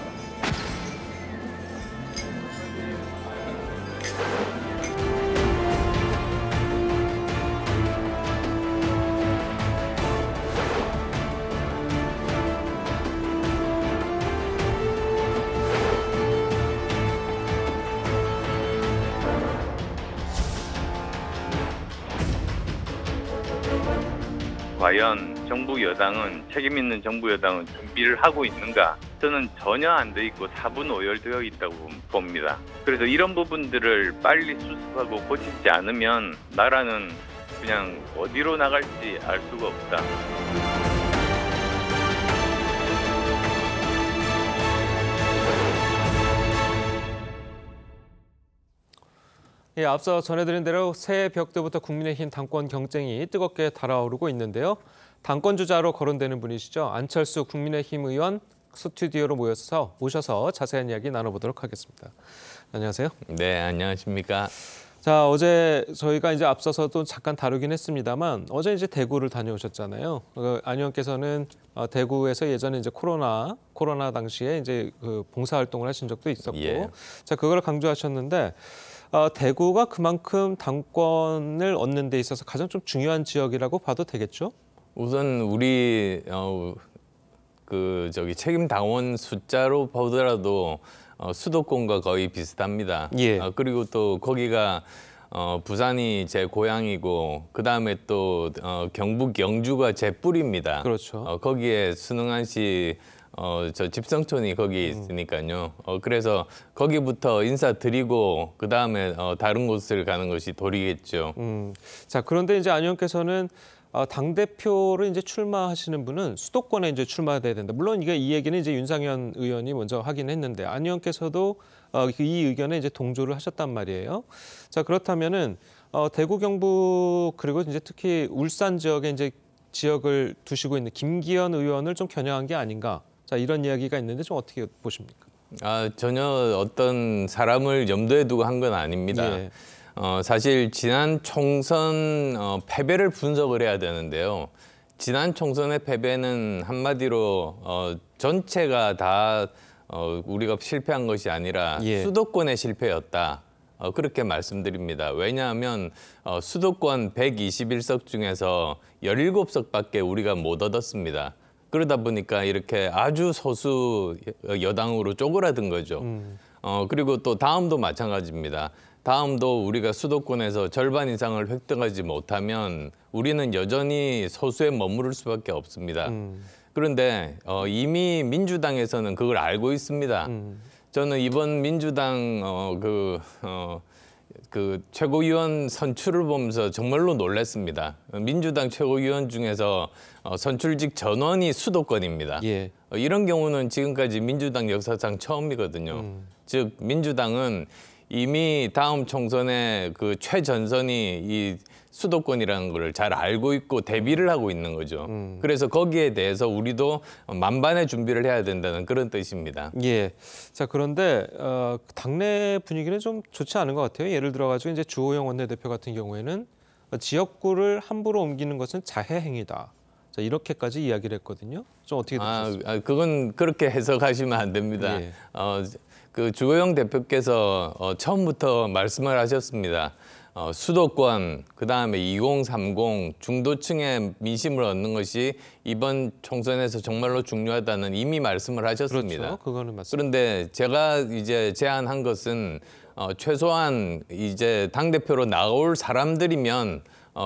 과연 정부 여당은 책임 있는 정부 여당은 준비를 하고 있는가? 저는 전혀 안 돼 있고 사분오열되어 있다고 봅니다. 그래서 이런 부분들을 빨리 수습하고 고치지 않으면 나라는 그냥 어디로 나갈지 알 수가 없다.
예, 앞서 전해드린 대로 새해 벽두부터 국민의힘 당권 경쟁이 뜨겁게 달아오르고 있는데요. 당권 주자로 거론되는 분이시죠. 안철수 국민의힘 의원 스튜디오로 모셔서 자세한 이야기 나눠보도록 하겠습니다. 안녕하세요.
네, 안녕하십니까.
자, 어제 저희가 이제 앞서서도 잠깐 다루긴 했습니다만 어제 이제 대구를 다녀오셨잖아요. 안 의원께서는 대구에서 예전에 이제 코로나 당시에 이제 그 봉사활동을 하신 적도 있었고,
예.
자, 그걸 강조하셨는데 대구가 그만큼 당권을 얻는 데 있어서 가장 좀 중요한 지역이라고 봐도 되겠죠?
우선 우리 책임 당원 숫자로 보더라도 수도권과 거의 비슷합니다.
예.
그리고 또 거기가 부산이 제 고향이고 그 다음에 또 경북 영주가 제 뿌리입니다.
그렇죠.
거기에 순응한 씨 저 집성촌이 거기 있으니까요. 그래서 거기부터 인사드리고 그 다음에 다른 곳을 가는 것이 도리겠죠.
자, 그런데 이제 안 의원께서는 당대표를 이제 출마하시는 분은 수도권에 이제 출마돼야 된다. 물론 이 얘기는 이제 윤상현 의원이 먼저 하긴 했는데 안 의원께서도 이 의견에 이제 동조를 하셨단 말이에요. 자, 그렇다면은 대구, 경북 그리고 이제 특히 울산 지역에 이제 지역을 두시고 있는 김기현 의원을 좀 겨냥한 게 아닌가. 자, 이런 이야기가 있는데 좀 어떻게 보십니까?
전혀 어떤 사람을 염두에 두고 한 건 아닙니다.
예.
사실 지난 총선 패배를 분석을 해야 되는데요. 지난 총선의 패배는 한마디로 전체가 다 우리가 실패한 것이 아니라
예.
수도권의 실패였다. 그렇게 말씀드립니다. 왜냐하면 수도권 121석 중에서 17석밖에 우리가 못 얻었습니다. 그러다 보니까 이렇게 아주 소수 여당으로 쪼그라든 거죠. 그리고 또 다음도 마찬가지입니다. 다음도 우리가 수도권에서 절반 이상을 획득하지 못하면 우리는 여전히 소수에 머무를 수밖에 없습니다. 그런데 이미 민주당에서는 그걸 알고 있습니다. 저는 이번 민주당 그 최고위원 선출을 보면서 정말로 놀랐습니다. 민주당 최고위원 중에서 선출직 전원이 수도권입니다.
예.
이런 경우는 지금까지 민주당 역사상 처음이거든요. 즉 민주당은 이미 다음 총선에 그 최전선이 이 수도권이라는 걸 잘 알고 있고 대비를 하고 있는 거죠. 그래서 거기에 대해서 우리도 만반의 준비를 해야 된다는 그런 뜻입니다.
예. 자, 그런데 당내 분위기는 좀 좋지 않은 것 같아요. 예를 들어가지고 이제 주호영 원내대표 같은 경우에는 지역구를 함부로 옮기는 것은 자해 행위다. 자, 이렇게까지 이야기를 했거든요. 좀 어떻게 들으셨습니까?
그건 그렇게 해석하시면 안 됩니다.
예.
그 주호영 대표께서 처음부터 말씀을 하셨습니다. 수도권, 그다음에 2030 중도층의 민심을 얻는 것이 이번 총선에서 정말로 중요하다는 이미 말씀을 하셨습니다.
그렇죠. 그거는 맞습니다.
그런데 제가 이제 제안한 것은 최소한 이제 당대표로 나올 사람들이면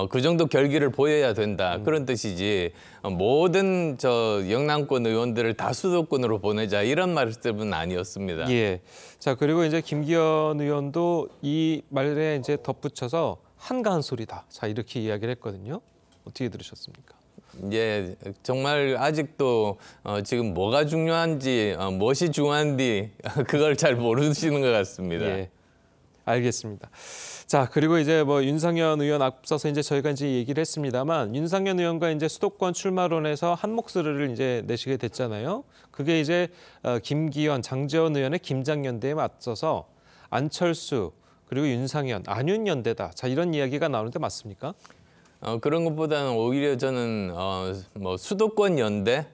그 정도 결기를 보여야 된다. 그런 뜻이지 모든 영남권 의원들을 다 수도권으로 보내자 이런 말씀은 아니었습니다.
예. 자, 그리고 이제 김기현 의원도 이 말에 이제 덧붙여서 한가한 소리다. 자, 이렇게 이야기를 했거든요. 어떻게 들으셨습니까?
예, 정말 아직도 지금 뭐가 중요한지 무엇이 중요한지 그걸 잘 모르시는 것 같습니다.
예. 알겠습니다. 자, 그리고 이제 윤상현 의원 앞서서 이제 저희가 이제 얘기를 했습니다만 윤상현 의원과 이제 수도권 출마론에서 한 목소리를 이제 내시게 됐잖아요. 그게 이제 김기현, 장제원 의원의 김장연대에 맞서서 안철수 그리고 윤상현, 안윤연대다. 자, 이런 이야기가 나오는데 맞습니까?
그런 것보다는 오히려 저는 수도권 연대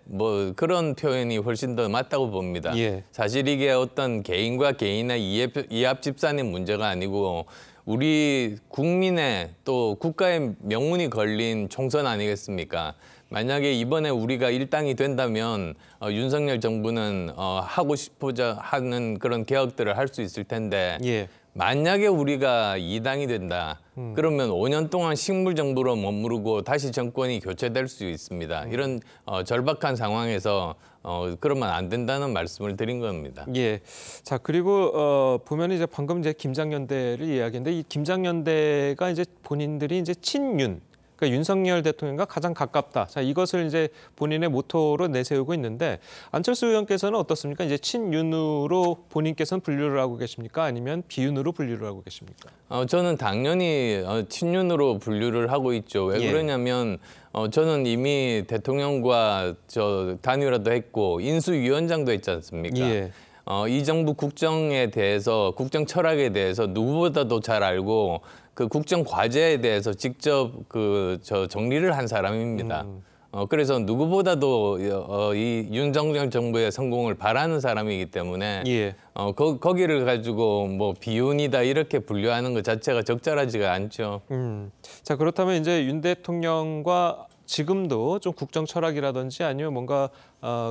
그런 표현이 훨씬 더 맞다고 봅니다.
예.
사실 이게 어떤 개인과 개인의 이합 집산의 문제가 아니고 우리 국민의 또 국가의 명운이 걸린 총선 아니겠습니까? 만약에 이번에 우리가 일당이 된다면 윤석열 정부는 하고 싶고자 하는 그런 개혁들을 할 수 있을 텐데
예.
만약에 우리가 2당이 된다. 그러면 5년 동안 식물정부로 머무르고 다시 정권이 교체될 수 있습니다. 이런 절박한 상황에서 그러면 안 된다는 말씀을 드린 겁니다.
예. 자, 그리고 보면 이제 방금 이제 김장연대를 이야기했는데 이 김장연대가 이제 본인들이 이제 친윤, 그러니까 윤석열 대통령과 가장 가깝다. 자, 이것을 이제 본인의 모토로 내세우고 있는데 안철수 의원께서는 어떻습니까? 이제 친윤으로 본인께서는 분류를 하고 계십니까? 아니면 비윤으로 분류를 하고 계십니까?
저는 당연히 친윤으로 분류를 하고 있죠. 왜
예.
그러냐면 저는 이미 대통령과 단일화도 했고 인수위원장도 했지 않습니까?
예.
이 정부 국정에 대해서 국정 철학에 대해서 누구보다도 잘 알고 그 국정 과제에 대해서 직접 정리를 한 사람입니다. 그래서 누구보다도 이 윤석열 정부의 성공을 바라는 사람이기 때문에
예.
거기를 가지고 뭐 비운이다 이렇게 분류하는 것 자체가 적절하지가 않죠.
자, 그렇다면 이제 윤 대통령과 지금도 좀 국정 철학이라든지 아니면 뭔가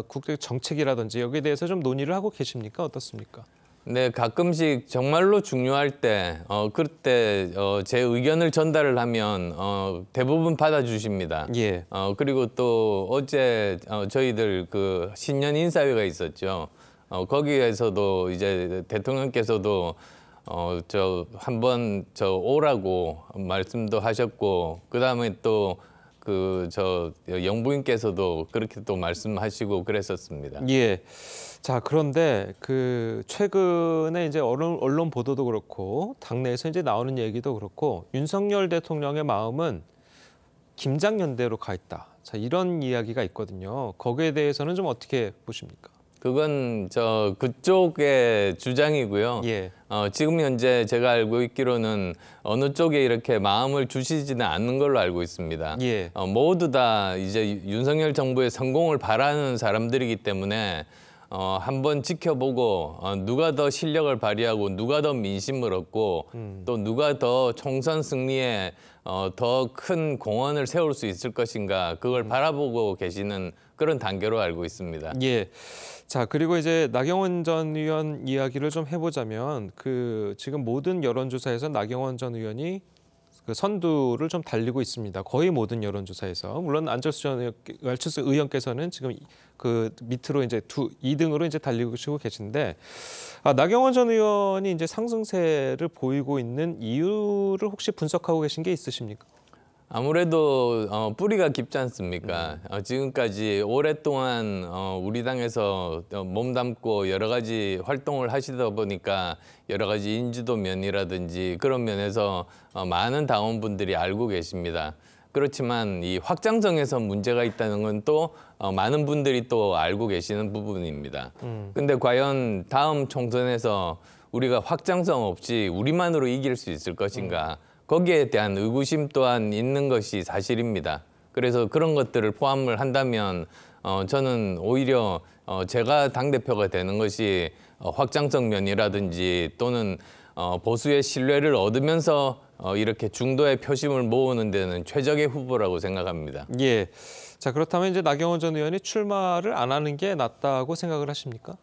국정 정책이라든지 여기에 대해서 좀 논의를 하고 계십니까? 어떻습니까?
네, 가끔씩 정말로 중요할 때, 그때 제 의견을 전달을 하면 대부분 받아주십니다.
예.
그리고 또 어제 저희들 그 신년 인사회가 있었죠. 거기에서도 이제 대통령께서도 한번 오라고 말씀도 하셨고, 그 다음에 또 영부인께서도 그렇게 또 말씀하시고 그랬었습니다.
예. 자, 그런데 최근에 이제 언론 보도도 그렇고 당내에서 이제 나오는 얘기도 그렇고 윤석열 대통령의 마음은 김장연대로 가 있다. 자, 이런 이야기가 있거든요. 거기에 대해서는 좀 어떻게 보십니까?
그건 그쪽의 주장이고요.
예.
지금 현재 제가 알고 있기로는 어느 쪽에 이렇게 마음을 주시지는 않는 걸로 알고 있습니다.
예.
모두 다 이제 윤석열 정부의 성공을 바라는 사람들이기 때문에 한번 지켜보고 누가 더 실력을 발휘하고 누가 더 민심을 얻고 또 누가 더 총선 승리에 더 큰 공헌을 세울 수 있을 것인가 그걸 바라보고 계시는 그런 단계로 알고 있습니다.
예. 자, 그리고 이제 나경원 전 의원 이야기를 좀 해보자면 지금 모든 여론조사에서 나경원 전 의원이 선두를 좀 달리고 있습니다. 거의 모든 여론조사에서. 물론 안철수 의원께서는 지금 밑으로 이제 2등으로 이제 달리고 계신데 나경원 전 의원이 이제 상승세를 보이고 있는 이유를 혹시 분석하고 계신 게 있으십니까?
아무래도 뿌리가 깊지 않습니까? 지금까지 오랫동안 우리 당에서 몸담고 여러 가지 활동을 하시다 보니까 여러 가지 인지도 면이라든지 그런 면에서 많은 당원분들이 알고 계십니다. 그렇지만 이 확장성에서 문제가 있다는 건 또 많은 분들이 또 알고 계시는 부분입니다. 근데 과연 다음 총선에서 우리가 확장성 없이 우리만으로 이길 수 있을 것인가? 거기에 대한 의구심 또한 있는 것이 사실입니다. 그래서 그런 것들을 포함을 한다면 저는 오히려 제가 당대표가 되는 것이 확장성 면이라든지 또는 보수의 신뢰를 얻으면서 이렇게 중도의 표심을 모으는 데는 최적의 후보라고 생각합니다.
예. 자, 그렇다면 이제 나경원 전 의원이 출마를 안 하는 게 낫다고 생각을 하십니까?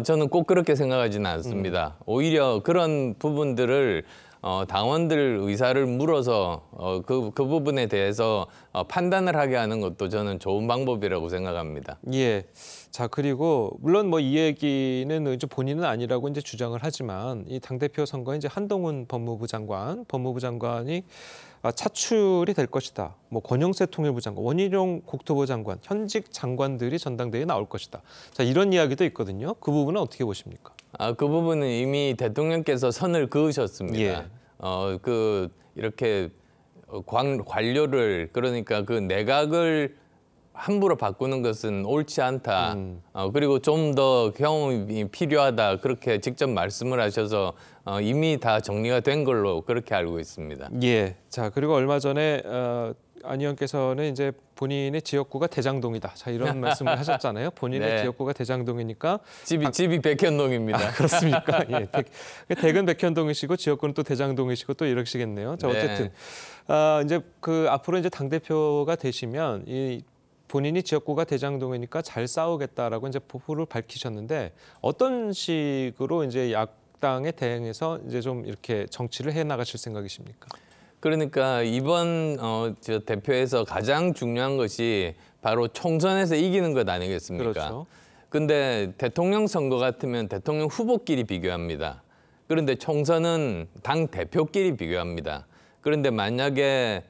저는 꼭 그렇게 생각하지는 않습니다. 오히려 그런 부분들을 당원들 의사를 물어서 그 부분에 대해서 판단을 하게 하는 것도 저는 좋은 방법이라고 생각합니다.
예. 자, 그리고 물론 뭐 이 얘기는 이제 본인은 아니라고 이제 주장을 하지만 이 당대표 선거에 이제 한동훈 법무부 장관이 차출이 될 것이다. 뭐 권영세 통일부 장관, 원희룡 국토부 장관, 현직 장관들이 전당대회에 나올 것이다. 자, 이런 이야기도 있거든요. 그 부분은 어떻게 보십니까?
그 부분은 이미 대통령께서 선을 그으셨습니다.
예.
이렇게 관료를 그러니까 그 내각을 함부로 바꾸는 것은 옳지 않다. 그리고 좀 더 경험이 필요하다. 그렇게 직접 말씀을 하셔서 이미 다 정리가 된 걸로 그렇게 알고 있습니다.
예. 자, 그리고 얼마 전에 안 의원께서는 이제 본인의 지역구가 대장동이다. 자, 이런 말씀을 하셨잖아요. 본인의
네.
지역구가 대장동이니까
집이 백현동입니다.
그렇습니까? 예. 댁은 백현동이시고 지역구는 또 대장동이시고 또 이러시겠네요. 자, 어쨌든 이제 앞으로 이제 당 대표가 되시면 이 본인이 지역구가 대장동이니까 잘 싸우겠다라고 이제 포부를 밝히셨는데 어떤 식으로 이제 야당에 대응해서 이제 좀 이렇게 정치를 해 나가실 생각이십니까?
그러니까 이번 대표에서 가장 중요한 것이 바로 총선에서 이기는 것 아니겠습니까?
그렇죠.
근데 대통령 선거 같으면 대통령 후보끼리 비교합니다. 그런데 총선은 당 대표끼리 비교합니다. 그런데 만약에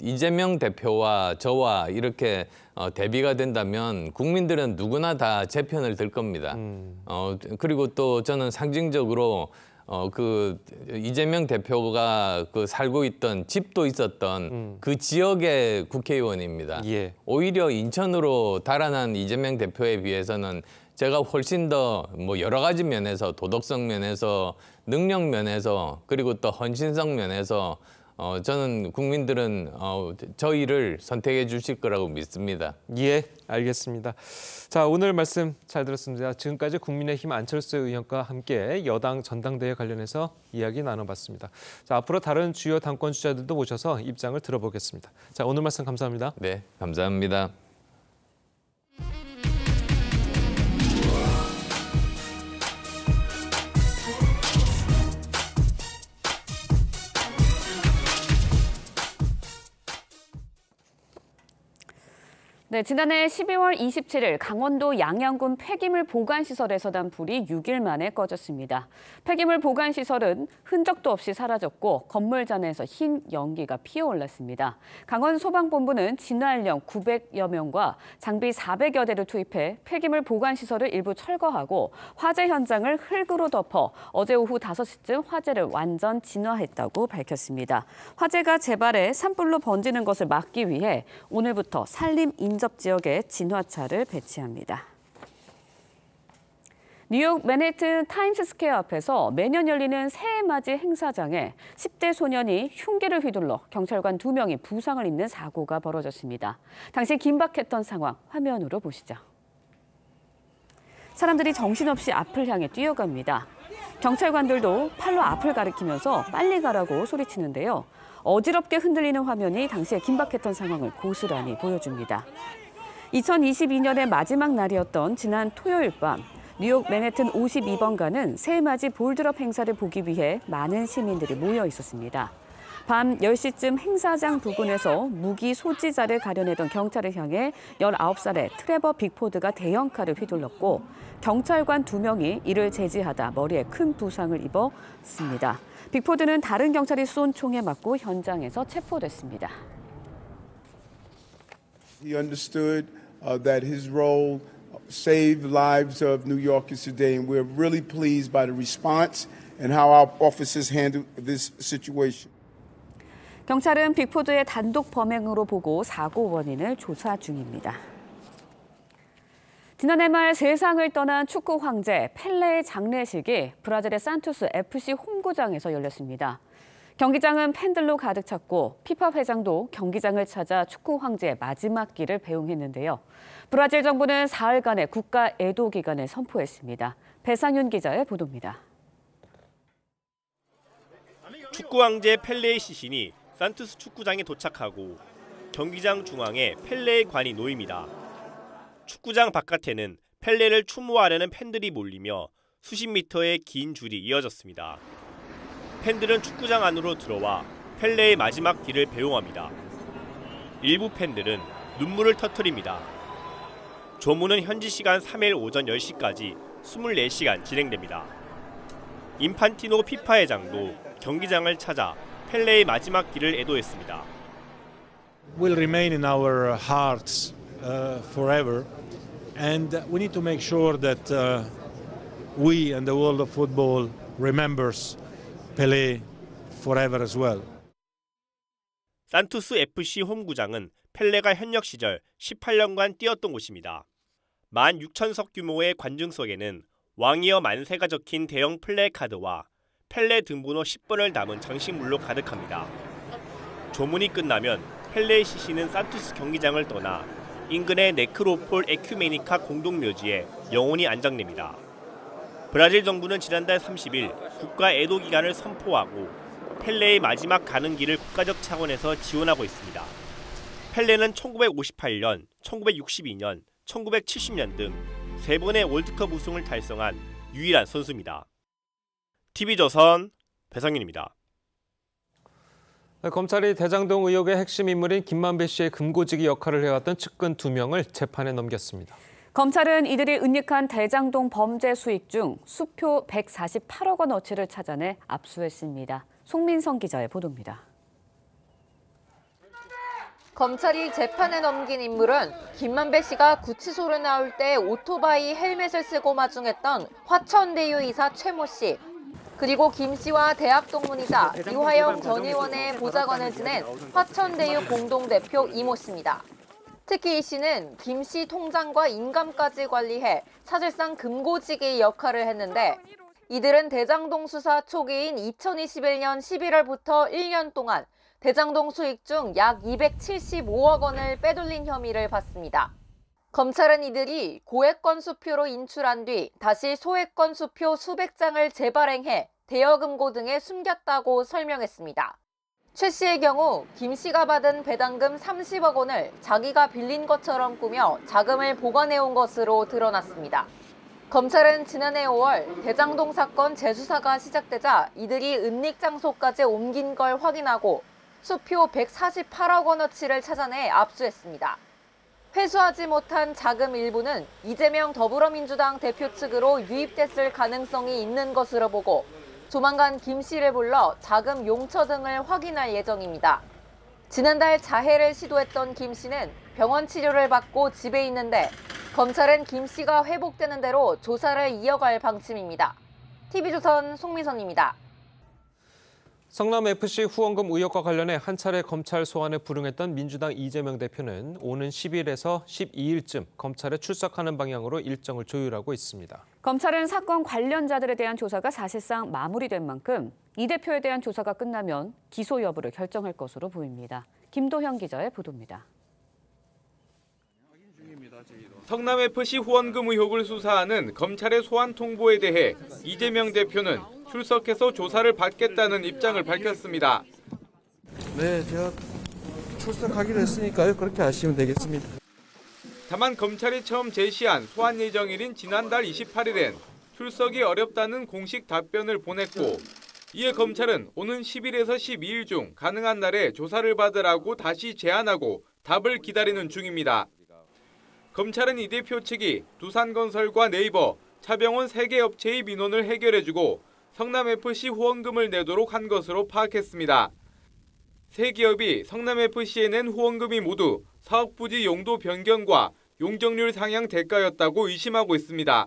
이재명 대표와 저와 이렇게 대비가 된다면 국민들은 누구나 다 제 편을 들 겁니다. 그리고 또 저는 상징적으로 이재명 대표가 살고 있던 집도 있었던 그 지역의 국회의원입니다.
예.
오히려 인천으로 달아난 이재명 대표에 비해서는 제가 훨씬 더 뭐 여러 가지 면에서 도덕성 면에서 능력 면에서 그리고 또 헌신성 면에서 저는 국민들은 저희를 선택해 주실 거라고 믿습니다.
예, 알겠습니다. 자, 오늘 말씀 잘 들었습니다. 지금까지 국민의힘 안철수 의원과 함께 여당 전당대회 관련해서 이야기 나눠봤습니다. 자, 앞으로 다른 주요 당권 주자들도 모셔서 입장을 들어보겠습니다. 자, 오늘 말씀 감사합니다.
네, 감사합니다.
네, 지난해 12월 27일 강원도 양양군 폐기물 보관시설에서 난 불이 6일 만에 꺼졌습니다. 폐기물 보관시설은 흔적도 없이 사라졌고 건물 잔에서 흰 연기가 피어올랐습니다. 강원소방본부는 진화 인력 900여 명과 장비 400여 대를 투입해 폐기물 보관시설을 일부 철거하고 화재 현장을 흙으로 덮어 어제 오후 5시쯤 화재를 완전 진화했다고 밝혔습니다. 화재가 재발해 산불로 번지는 것을 막기 위해 오늘부터 산림 인접 지역에 진화차를 배치합니다. 뉴욕 맨해튼 타임스스퀘어 앞에서 매년 열리는 새해맞이 행사장에 10대 소년이 흉기를 휘둘러 경찰관 2명이 부상을 입는 사고가 벌어졌습니다. 당시 긴박했던 상황 화면으로 보시죠. 사람들이 정신없이 앞을 향해 뛰어갑니다. 경찰관들도 팔로 앞을 가리키면서 빨리 가라고 소리치는데요. 어지럽게 흔들리는 화면이 당시의 긴박했던 상황을 고스란히 보여줍니다. 2022년의 마지막 날이었던 지난 토요일 밤 뉴욕 맨해튼 52번가는 새해맞이 볼드럽 행사를 보기 위해 많은 시민들이 모여 있었습니다. 밤 10시쯤 행사장 부근에서 무기 소지자를 가려내던 경찰을 향해 19살의 트레버 빅포드가 대형칼을 휘둘렀고 경찰관 2명이 이를 제지하다 머리에 큰 부상을 입었습니다. 빅포드는 다른 경찰이 쏜 총에 맞고 현장에서 체포됐습니다.
He understood that his role saved lives of New Yorkers today, and we're really pleased by the response and how our officers handled this situation.
경찰은 빅포드의 단독 범행으로 보고 사고 원인을 조사 중입니다. 지난해 말 세상을 떠난 축구 황제 펠레의 장례식이 브라질의 산토스 FC 홈구장에서 열렸습니다. 경기장은 팬들로 가득 찼고 피파 회장도 경기장을 찾아 축구 황제의 마지막 길을 배웅했는데요. 브라질 정부는 사흘간의 국가 애도 기간을 선포했습니다. 배상윤 기자의 보도입니다.
축구 황제 펠레의 시신이 산토스 축구장에 도착하고 경기장 중앙에 펠레의 관이 놓입니다. 축구장 바깥에는 펠레를 추모하려는 팬들이 몰리며 수십 미터의 긴 줄이 이어졌습니다. 팬들은 축구장 안으로 들어와 펠레의 마지막 길을 배웅합니다. 일부 팬들은 눈물을 터뜨립니다. 조문은 현지 시간 3일 오전 10시까지 24시간 진행됩니다. 인판티노 피파 회장도 경기장을 찾아 펠레의 마지막 길을 애도했습니다.
Will remain in our hearts forever, and we need to make sure that we and the world of football remembers Pelé forever as well.
산토스 FC 홈구장은 펠레가 현역 시절 18년간 뛰었던 곳입니다. 16,000석 규모의 관중석에는 왕이여 만세가 적힌 대형 플래카드와 펠레 등번호 10번을 담은 장식물로 가득합니다. 조문이 끝나면 펠레의 시신은 산토스 경기장을 떠나 인근의 네크로폴 에큐메니카 공동묘지에 영원히 안장됩니다. 브라질 정부는 지난달 30일 국가 애도 기간을 선포하고 펠레의 마지막 가는 길을 국가적 차원에서 지원하고 있습니다. 펠레는 1958년, 1962년, 1970년 등 3번의 월드컵 우승을 달성한 유일한 선수입니다. TV조선 배상윤입니다.
검찰이 대장동 의혹의 핵심 인물인 김만배 씨의 금고지기 역할을 해왔던 측근 2명을 재판에 넘겼습니다.
검찰은 이들이 은닉한 대장동 범죄 수익 중 수표 148억 원어치를 찾아내 압수했습니다. 송민성 기자의 보도입니다.
검찰이 재판에 넘긴 인물은 김만배 씨가 구치소를 나올 때 오토바이 헬멧을 쓰고 마중했던 화천대유 이사 최모 씨, 그리고 김 씨와 대학 동문이자 이화영 전 의원의 보좌관을 지낸 화천대유 공동대표 이모 씨입니다. 특히 이 씨는 김 씨 통장과 인감까지 관리해 사실상 금고지기 역할을 했는데 이들은 대장동 수사 초기인 2021년 11월부터 1년 동안 대장동 수익 중 약 275억 원을 빼돌린 혐의를 받습니다. 검찰은 이들이 고액권 수표로 인출한 뒤 다시 소액권 수표 수백 장을 재발행해 대여금고 등에 숨겼다고 설명했습니다. 최 씨의 경우 김 씨가 받은 배당금 30억 원을 자기가 빌린 것처럼 꾸며 자금을 보관해온 것으로 드러났습니다. 검찰은 지난해 5월 대장동 사건 재수사가 시작되자 이들이 은닉 장소까지 옮긴 걸 확인하고 수표 148억 원어치를 찾아내 압수했습니다. 회수하지 못한 자금 일부는 이재명 더불어민주당 대표 측으로 유입됐을 가능성이 있는 것으로 보고 조만간 김 씨를 불러 자금 용처 등을 확인할 예정입니다. 지난달 자해를 시도했던 김 씨는 병원 치료를 받고 집에 있는데 검찰은 김 씨가 회복되는 대로 조사를 이어갈 방침입니다. TV조선 송미선입니다.
성남FC 후원금 의혹과 관련해 한 차례 검찰 소환에 불응했던 민주당 이재명 대표는 오는 10일에서 12일쯤 검찰에 출석하는 방향으로 일정을 조율하고 있습니다.
검찰은 사건 관련자들에 대한 조사가 사실상 마무리된 만큼 이 대표에 대한 조사가 끝나면 기소 여부를 결정할 것으로 보입니다. 김도현 기자의 보도입니다.
성남FC 후원금 의혹을 수사하는 검찰의 소환 통보에 대해 이재명 대표는 출석해서 조사를 받겠다는 입장을 밝혔습니다.
네, 제가 출석하기로 했으니까요. 그렇게 하시면 되겠습니다.
다만 검찰이 처음 제시한 소환 예정일인 지난달 28일엔 출석이 어렵다는 공식 답변을 보냈고 이에 검찰은 오는 10일에서 12일 중 가능한 날에 조사를 받으라고 다시 제안하고 답을 기다리는 중입니다. 검찰은 이 대표 측이 두산건설과 네이버, 차병원 3개 업체의 민원을 해결해주고 성남FC 후원금을 내도록 한 것으로 파악했습니다. 세 기업이 성남FC에 낸 후원금이 모두 사업부지 용도 변경과 용적률 상향 대가였다고 의심하고 있습니다.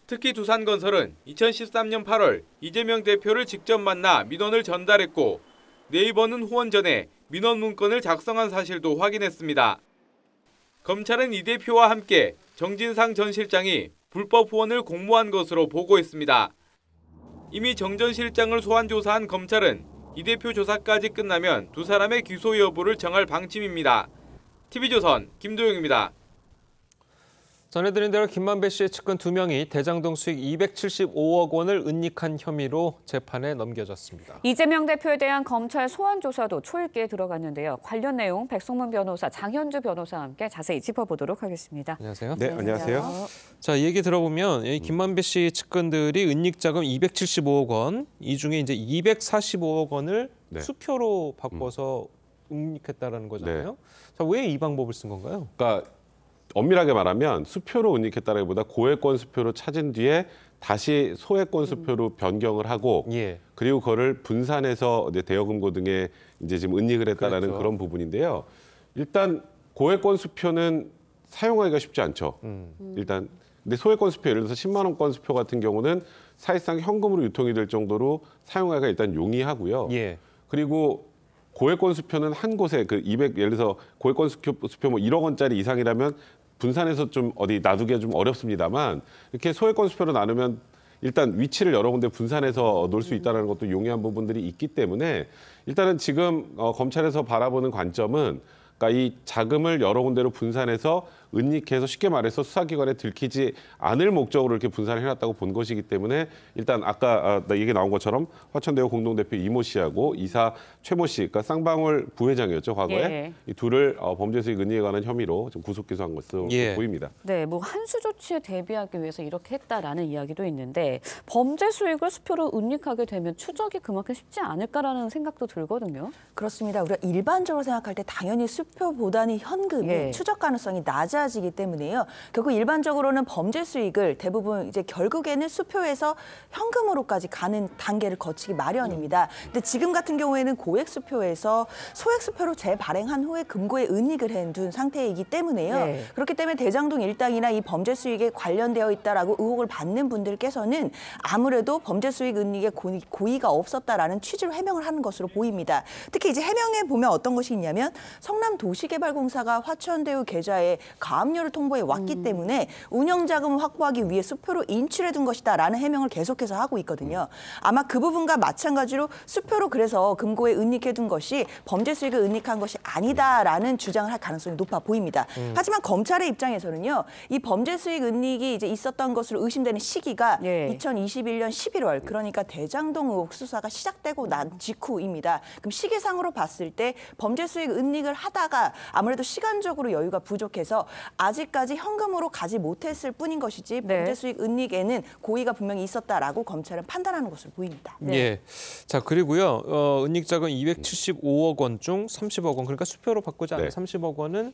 특히 두산건설은 2013년 8월 이재명 대표를 직접 만나 민원을 전달했고 네이버는 후원 전에 민원 문건을 작성한 사실도 확인했습니다. 검찰은 이 대표와 함께 정진상 전 실장이 불법 후원을 공모한 것으로 보고 있습니다. 이미 정 전 실장을 소환 조사한 검찰은 이 대표 조사까지 끝나면 두 사람의 기소 여부를 정할 방침입니다. TV조선 김도영입니다.
전해드린 대로 김만배 씨의 측근 2명이 대장동 수익 275억 원을 은닉한 혐의로 재판에 넘겨졌습니다.
이재명 대표에 대한 검찰 소환 조사도 초읽기에 들어갔는데요. 관련 내용 백성문 변호사, 장현주 변호사와 함께 자세히 짚어보도록 하겠습니다.
안녕하세요.
네, 안녕하세요.
자, 얘기 들어보면 이 김만배 씨 측근들이 은닉 자금 275억 원, 이 중에 이제 245억 원을
네.
수표로 바꿔서 은닉했다라는 거잖아요.
네.
자, 왜 이 방법을 쓴 건가요?
그러니까 엄밀하게 말하면 수표로 은닉했다기보다 고액권 수표로 찾은 뒤에 다시 소액권 수표로 변경을 하고 그리고 그거를 분산해서 이제 대여금고 등에 이제 지금 은닉을 했다라는
그렇죠.
그런 부분인데요. 일단 고액권 수표는 사용하기가 쉽지 않죠. 일단 근데 소액권 수표 예를 들어서 10만 원권 수표 같은 경우는 사실상 현금으로 유통이 될 정도로 사용하기가 일단 용이하고요. 그리고 고액권 수표는 한 곳에 그 200 예를 들어서 고액권 수표 뭐 1억 원짜리 이상이라면 분산해서 좀 어디 놔두기가 좀 어렵습니다만 이렇게 소액권 수표로 나누면 일단 위치를 여러 군데 분산해서 놓을 수 있다는 것도 용이한 부분들이 있기 때문에 일단은 지금 검찰에서 바라보는 관점은 그러니까 이 자금을 여러 군데로 분산해서 은닉해서 쉽게 말해서 수사기관에 들키지 않을 목적으로 이렇게 분산을 해놨다고 본 것이기 때문에 일단 아까 얘기 나온 것처럼 화천대유 공동대표 이모 씨하고 이사 최모 씨, 그러니까 쌍방울 부회장이었죠 과거에 이 둘을 범죄 수익 은닉에 관한 혐의로 좀 구속 기소한 것으로 보입니다.
네, 뭐 한수 조치에 대비하기 위해서 이렇게 했다라는 이야기도 있는데 범죄 수익을 수표로 은닉하게 되면 추적이 그만큼 쉽지 않을까라는 생각도 들거든요.
그렇습니다. 우리가 일반적으로 생각할 때 당연히 수표보다는 현금이 추적 가능성이 낮아야 낮아지기 때문에요. 결국 일반적으로는 범죄 수익을 대부분 이제 결국에는 수표에서 현금으로까지 가는 단계를 거치기 마련입니다. 근데 지금 같은 경우에는 고액 수표에서 소액 수표로 재발행한 후에 금고에 은닉을 해둔 상태이기 때문에요.
네.
그렇기 때문에 대장동 일당이나 이 범죄 수익에 관련되어 있다라고 의혹을 받는 분들께서는 아무래도 범죄 수익 은닉에 고의가 없었다라는 취지로 해명을 하는 것으로 보입니다. 특히 이제 해명에 보면 어떤 것이 있냐면 성남도시개발공사가 화천대유 계좌에 가압류를 통보해 왔기 때문에 운영 자금을 확보하기 위해 수표로 인출해둔 것이다라는 해명을 계속해서 하고 있거든요. 아마 그 부분과 마찬가지로 수표로 그래서 금고에 은닉해둔 것이 범죄 수익을 은닉한 것이 아니다라는 주장을 할 가능성이 높아 보입니다. 하지만 검찰의 입장에서는요, 이 범죄 수익 은닉이 이제 있었던 것으로 의심되는 시기가 2021년 11월, 그러니까 대장동 의혹 수사가 시작되고 난 직후입니다. 그럼 시기상으로 봤을 때 범죄 수익 은닉을 하다가 아무래도 시간적으로 여유가 부족해서 아직까지 현금으로 가지 못했을 뿐인 것이지 범죄 수익 은닉에는 고의가 분명히 있었다라고 검찰은 판단하는 것으로 보입니다.
예. 자, 그리고요. 은닉 자금 275억 원 중 30억 원, 그러니까 수표로 바꾸지 않은 30억 원은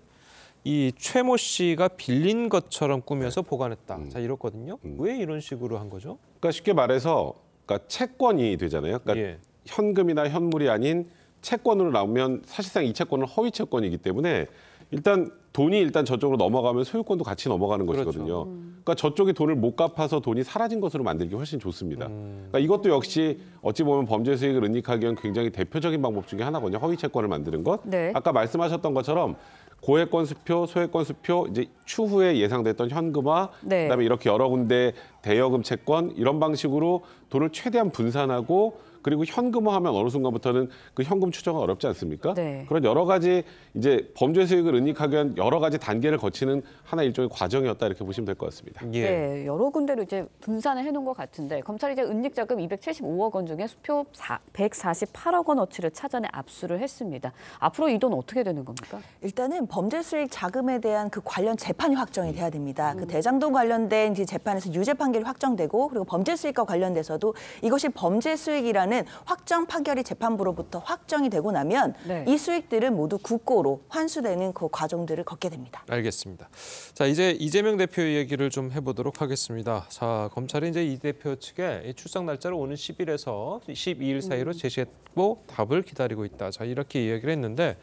이 최모 씨가 빌린 것처럼 꾸며서 보관했다. 자, 이렇거든요. 왜 이런 식으로 한 거죠?
그러니까 쉽게 말해서 그러니까 채권이 되잖아요. 그러니까 현금이나 현물이 아닌 채권으로 나오면 사실상 이 채권은 허위 채권이기 때문에 일단 돈이 일단 저쪽으로 넘어가면 소유권도 같이 넘어가는 것이거든요. 그러니까 저쪽이 돈을 못 갚아서 돈이 사라진 것으로 만들기 훨씬 좋습니다. 그러니까 이것도 역시 어찌 보면 범죄 수익을 은닉하기 위한 굉장히 대표적인 방법 중에 하나거든요. 허위 채권을 만드는 것. 아까 말씀하셨던 것처럼 고액권 수표, 소액권 수표, 이제 추후에 예상됐던 현금화, 그다음에 이렇게 여러 군데 대여금 채권 이런 방식으로 돈을 최대한 분산하고 그리고 현금화하면 어느 순간부터는 그 현금 추정은 어렵지 않습니까? 그런 여러 가지 이제 범죄 수익을 은닉하기 위한 여러 가지 단계를 거치는 하나의 일종의 과정이었다 이렇게 보시면 될 것 같습니다.
네, 여러 군데로 이제 분산을 해놓은 것 같은데 검찰이 이제 은닉 자금 275억 원 중에 수표 148억 원어치를 찾아내 압수를 했습니다. 앞으로 이 돈 어떻게 되는 겁니까?
일단은 범죄 수익 자금에 대한 그 관련 재판이 확정이 돼야 됩니다. 그 대장동 관련된 이제 재판에서 유죄 판결이 확정되고 그리고 범죄 수익과 관련돼서도 이것이 범죄 수익이라는 확정 판결이 재판부로부터 확정이 되고 나면 이 수익들은 모두 국고로 환수되는 그 과정들을 걷게 됩니다.
알겠습니다. 자, 이제 이재명 대표 얘기를 좀 해보도록 하겠습니다. 자, 검찰이 이제 이 대표 측에 출석 날짜를 오는 10일에서 12일 사이로 제시했고 답을 기다리고 있다. 자, 이렇게 이야기를 했는데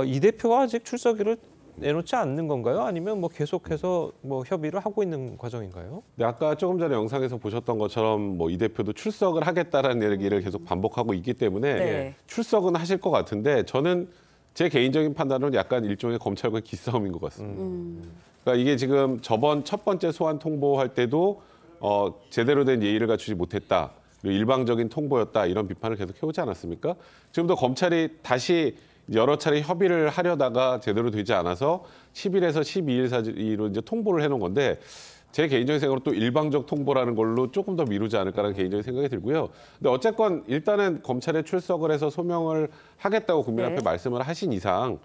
이 대표가 아직 출석일을 내놓지 않는 건가요? 아니면 뭐 계속해서 뭐 협의를 하고 있는 과정인가요?
네, 아까 조금 전에 영상에서 보셨던 것처럼 뭐 이 대표도 출석을 하겠다라는 얘기를 계속 반복하고 있기 때문에 출석은 하실 것 같은데 저는 제 개인적인 판단은 약간 일종의 검찰과의 기싸움인 것 같습니다. 그러니까 이게 지금 저번 첫 번째 소환 통보할 때도 제대로 된 예의를 갖추지 못했다. 그리고 일방적인 통보였다. 이런 비판을 계속 해오지 않았습니까? 지금도 검찰이 다시 여러 차례 협의를 하려다가 제대로 되지 않아서 10일에서 12일 사이로 이제 통보를 해놓은 건데 제 개인적인 생각으로 또 일방적 통보라는 걸로 조금 더 미루지 않을까라는 개인적인 생각이 들고요. 근데 어쨌건 일단은 검찰에 출석을 해서 소명을 하겠다고 국민 앞에 말씀을 하신 이상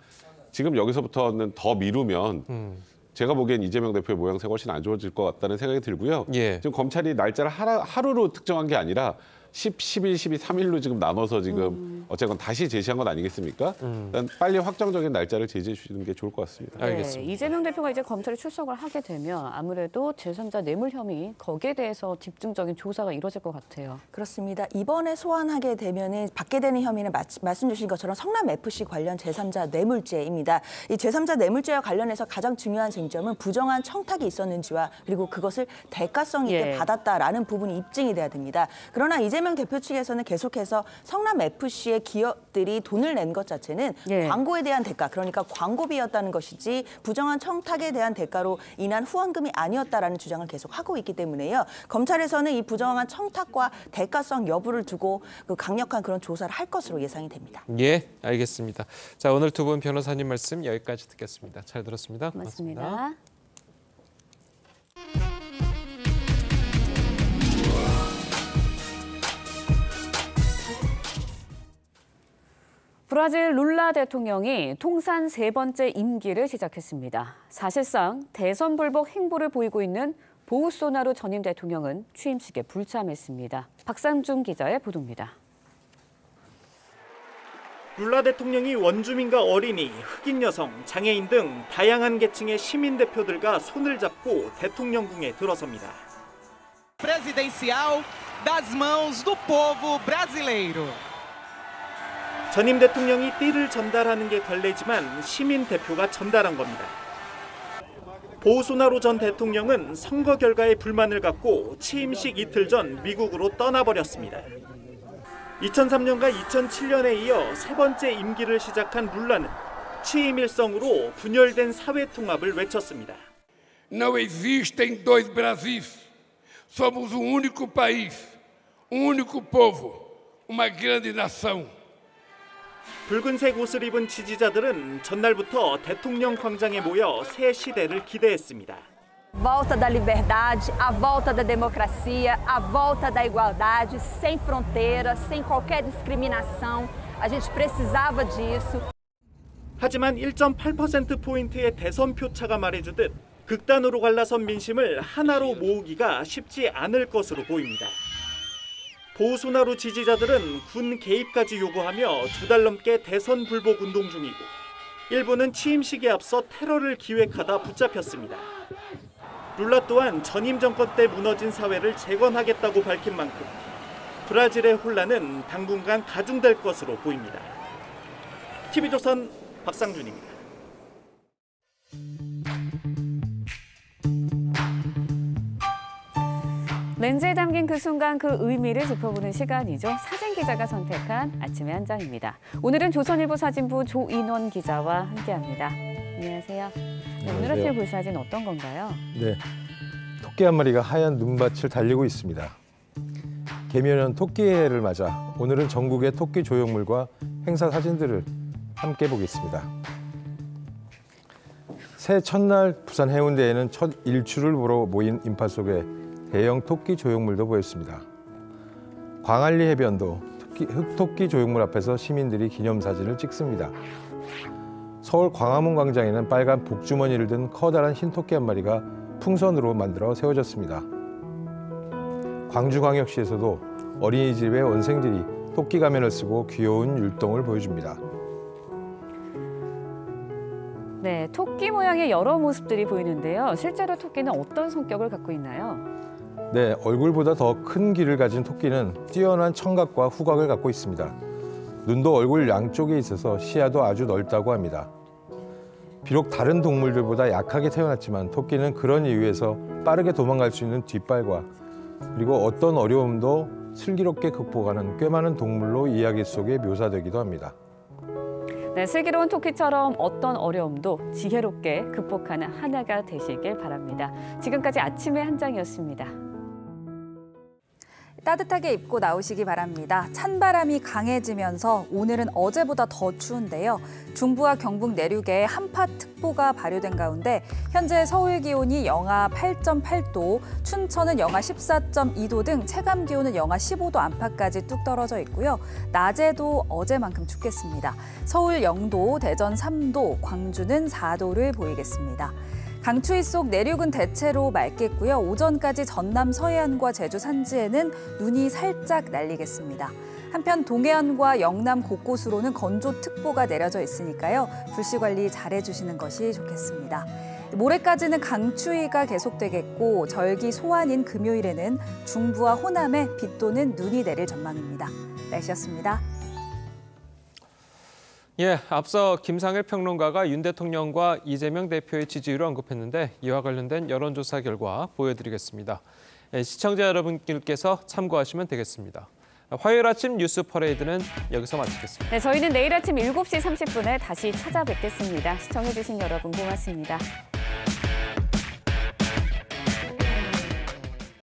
지금 여기서부터는 더 미루면 제가 보기엔 이재명 대표의 모양새가 훨씬 안 좋아질 것 같다는 생각이 들고요. 지금 검찰이 날짜를 하루로 특정한 게 아니라 10, 11, 12, 3일로 지금 나눠서 지금 어쨌건 다시 제시한 건 아니겠습니까? 일단 빨리 확정적인 날짜를 제시해 주시는 게 좋을 것 같습니다.
알겠습니다. 이재명 대표가 이제 검찰에 출석을 하게 되면 아무래도 제3자 뇌물 혐의 거기에 대해서 집중적인 조사가 이루어질 것 같아요.
그렇습니다. 이번에 소환하게 되면은 받게 되는 혐의는 말씀 주신 것처럼 성남FC 관련 제3자 뇌물죄입니다. 이 제3자 뇌물죄와 관련해서 가장 중요한 쟁점은 부정한 청탁이 있었는지와 그리고 그것을 대가성 있게 받았다라는 부분이 입증이 돼야 됩니다. 그러나 이재명 대표 측에서는 계속해서 성남FC의 기업들이 돈을 낸 것 자체는 광고에 대한 대가, 그러니까 광고비였다는 것이지 부정한 청탁에 대한 대가로 인한 후원금이 아니었다라는 주장을 계속 하고 있기 때문에요. 검찰에서는 이 부정한 청탁과 대가성 여부를 두고 그 강력한 그런 조사를 할 것으로 예상이 됩니다.
예, 알겠습니다. 자, 오늘 두 분 변호사님 말씀 여기까지 듣겠습니다. 잘 들었습니다.
고맙습니다. 브라질 룰라 대통령이 통산 3번째 임기를 시작했습니다. 사실상 대선 불복 행보를 보이고 있는 보우소나루 전임 대통령은 취임식에 불참했습니다. 박상준 기자의 보도입니다.
룰라 대통령이 원주민과 어린이, 흑인 여성, 장애인 등 다양한 계층의 시민 대표들과 손을 잡고 대통령궁에 들어섭니다.
presidencial das mãos do povo brasileiro.
전임 대통령이 띠를 전달하는 게 관례지만 시민 대표가 전달한 겁니다. 보우소나로 전 대통령은 선거 결과에 불만을 갖고 취임식 이틀 전 미국으로 떠나버렸습니다. 2003년과 2007년에 이어 세 번째 임기를 시작한 룰라는 취임 일성으로 분열된 사회 통합을 외쳤습니다.
Não existem dois Brasis. Somos um único país, um único povo, uma grande nação.
붉은색 옷을 입은 지지자들은 전날부터 대통령 광장에 모여 새 시대를 기대했습니다.
Volta da liberdade, a volta da democracia, a volta da igualdade, sem fronteira, sem qualquer discriminação. A gente precisava disso.
하지만 1.8%포인트의 대선 표차가 말해주듯 극단으로 갈라선 민심을 하나로 모으기가 쉽지 않을 것으로 보입니다. 보우소나루 지지자들은 군 개입까지 요구하며 2달 넘게 대선 불복 운동 중이고 일부는 취임식에 앞서 테러를 기획하다 붙잡혔습니다. 룰라 또한 전임 정권 때 무너진 사회를 재건하겠다고 밝힌 만큼 브라질의 혼란은 당분간 가중될 것으로 보입니다. TV조선 박상준입니다.
렌즈에 담긴 그 순간 그 의미를 짚어보는 시간이죠. 사진기자가 선택한 아침의 한 장입니다. 오늘은 조선일보 사진부 조인원 기자와 함께합니다. 안녕하세요. 네, 오늘 아침에 볼 사진 어떤 건가요?
네, 토끼 한 마리가 하얀 눈밭을 달리고 있습니다. 개묘년 토끼해를 맞아 오늘은 전국의 토끼 조형물과 행사 사진들을 함께 보겠습니다. 새해 첫날 부산 해운대에는 첫 일출을 보러 모인 인파 속에 대형 토끼 조형물도 보였습니다. 광안리 해변도 흑토끼 조형물 앞에서 시민들이 기념사진을 찍습니다. 서울 광화문 광장에는 빨간 복주머니를 든 커다란 흰 토끼 한 마리가 풍선으로 만들어 세워졌습니다. 광주광역시에서도 어린이집의 원생들이 토끼 가면을 쓰고 귀여운 율동을 보여줍니다.
네, 토끼 모양의 여러 모습들이 보이는데요. 실제로 토끼는 어떤 성격을 갖고 있나요?
네, 얼굴보다 더 큰 귀를 가진 토끼는 뛰어난 청각과 후각을 갖고 있습니다. 눈도 얼굴 양쪽에 있어서 시야도 아주 넓다고 합니다. 비록 다른 동물들보다 약하게 태어났지만 토끼는 그런 이유에서 빠르게 도망갈 수 있는 뒷발과 그리고 어떤 어려움도 슬기롭게 극복하는 꽤 많은 동물로 이야기 속에 묘사되기도 합니다.
네, 슬기로운 토끼처럼 어떤 어려움도 지혜롭게 극복하는 하나가 되시길 바랍니다. 지금까지 아침의 한 장이었습니다.
따뜻하게 입고 나오시기 바랍니다. 찬바람이 강해지면서 오늘은 어제보다 더 추운데요. 중부와 경북 내륙에 한파특보가 발효된 가운데 현재 서울 기온이 영하 8.8도, 춘천은 영하 14.2도 등 체감 기온은 영하 15도 안팎까지 뚝 떨어져 있고요. 낮에도 어제만큼 춥겠습니다. 서울 0도, 대전 3도, 광주는 4도를 보이겠습니다. 강추위 속 내륙은 대체로 맑겠고요. 오전까지 전남 서해안과 제주 산지에는 눈이 살짝 날리겠습니다. 한편 동해안과 영남 곳곳으로는 건조특보가 내려져 있으니까요. 불씨 관리 잘해주시는 것이 좋겠습니다. 모레까지는 강추위가 계속되겠고 절기 소환인 금요일에는 중부와 호남에 비 또는 눈이 내릴 전망입니다. 날씨였습니다.
예, 앞서 김상일 평론가가 윤 대통령과 이재명 대표의 지지율을 언급했는데 이와 관련된 여론조사 결과 보여드리겠습니다. 시청자 여러분께서 참고하시면 되겠습니다. 화요일 아침 뉴스 퍼레이드는 여기서 마치겠습니다.
네, 저희는 내일 아침 7시 30분에 다시 찾아뵙겠습니다. 시청해주신 여러분 고맙습니다.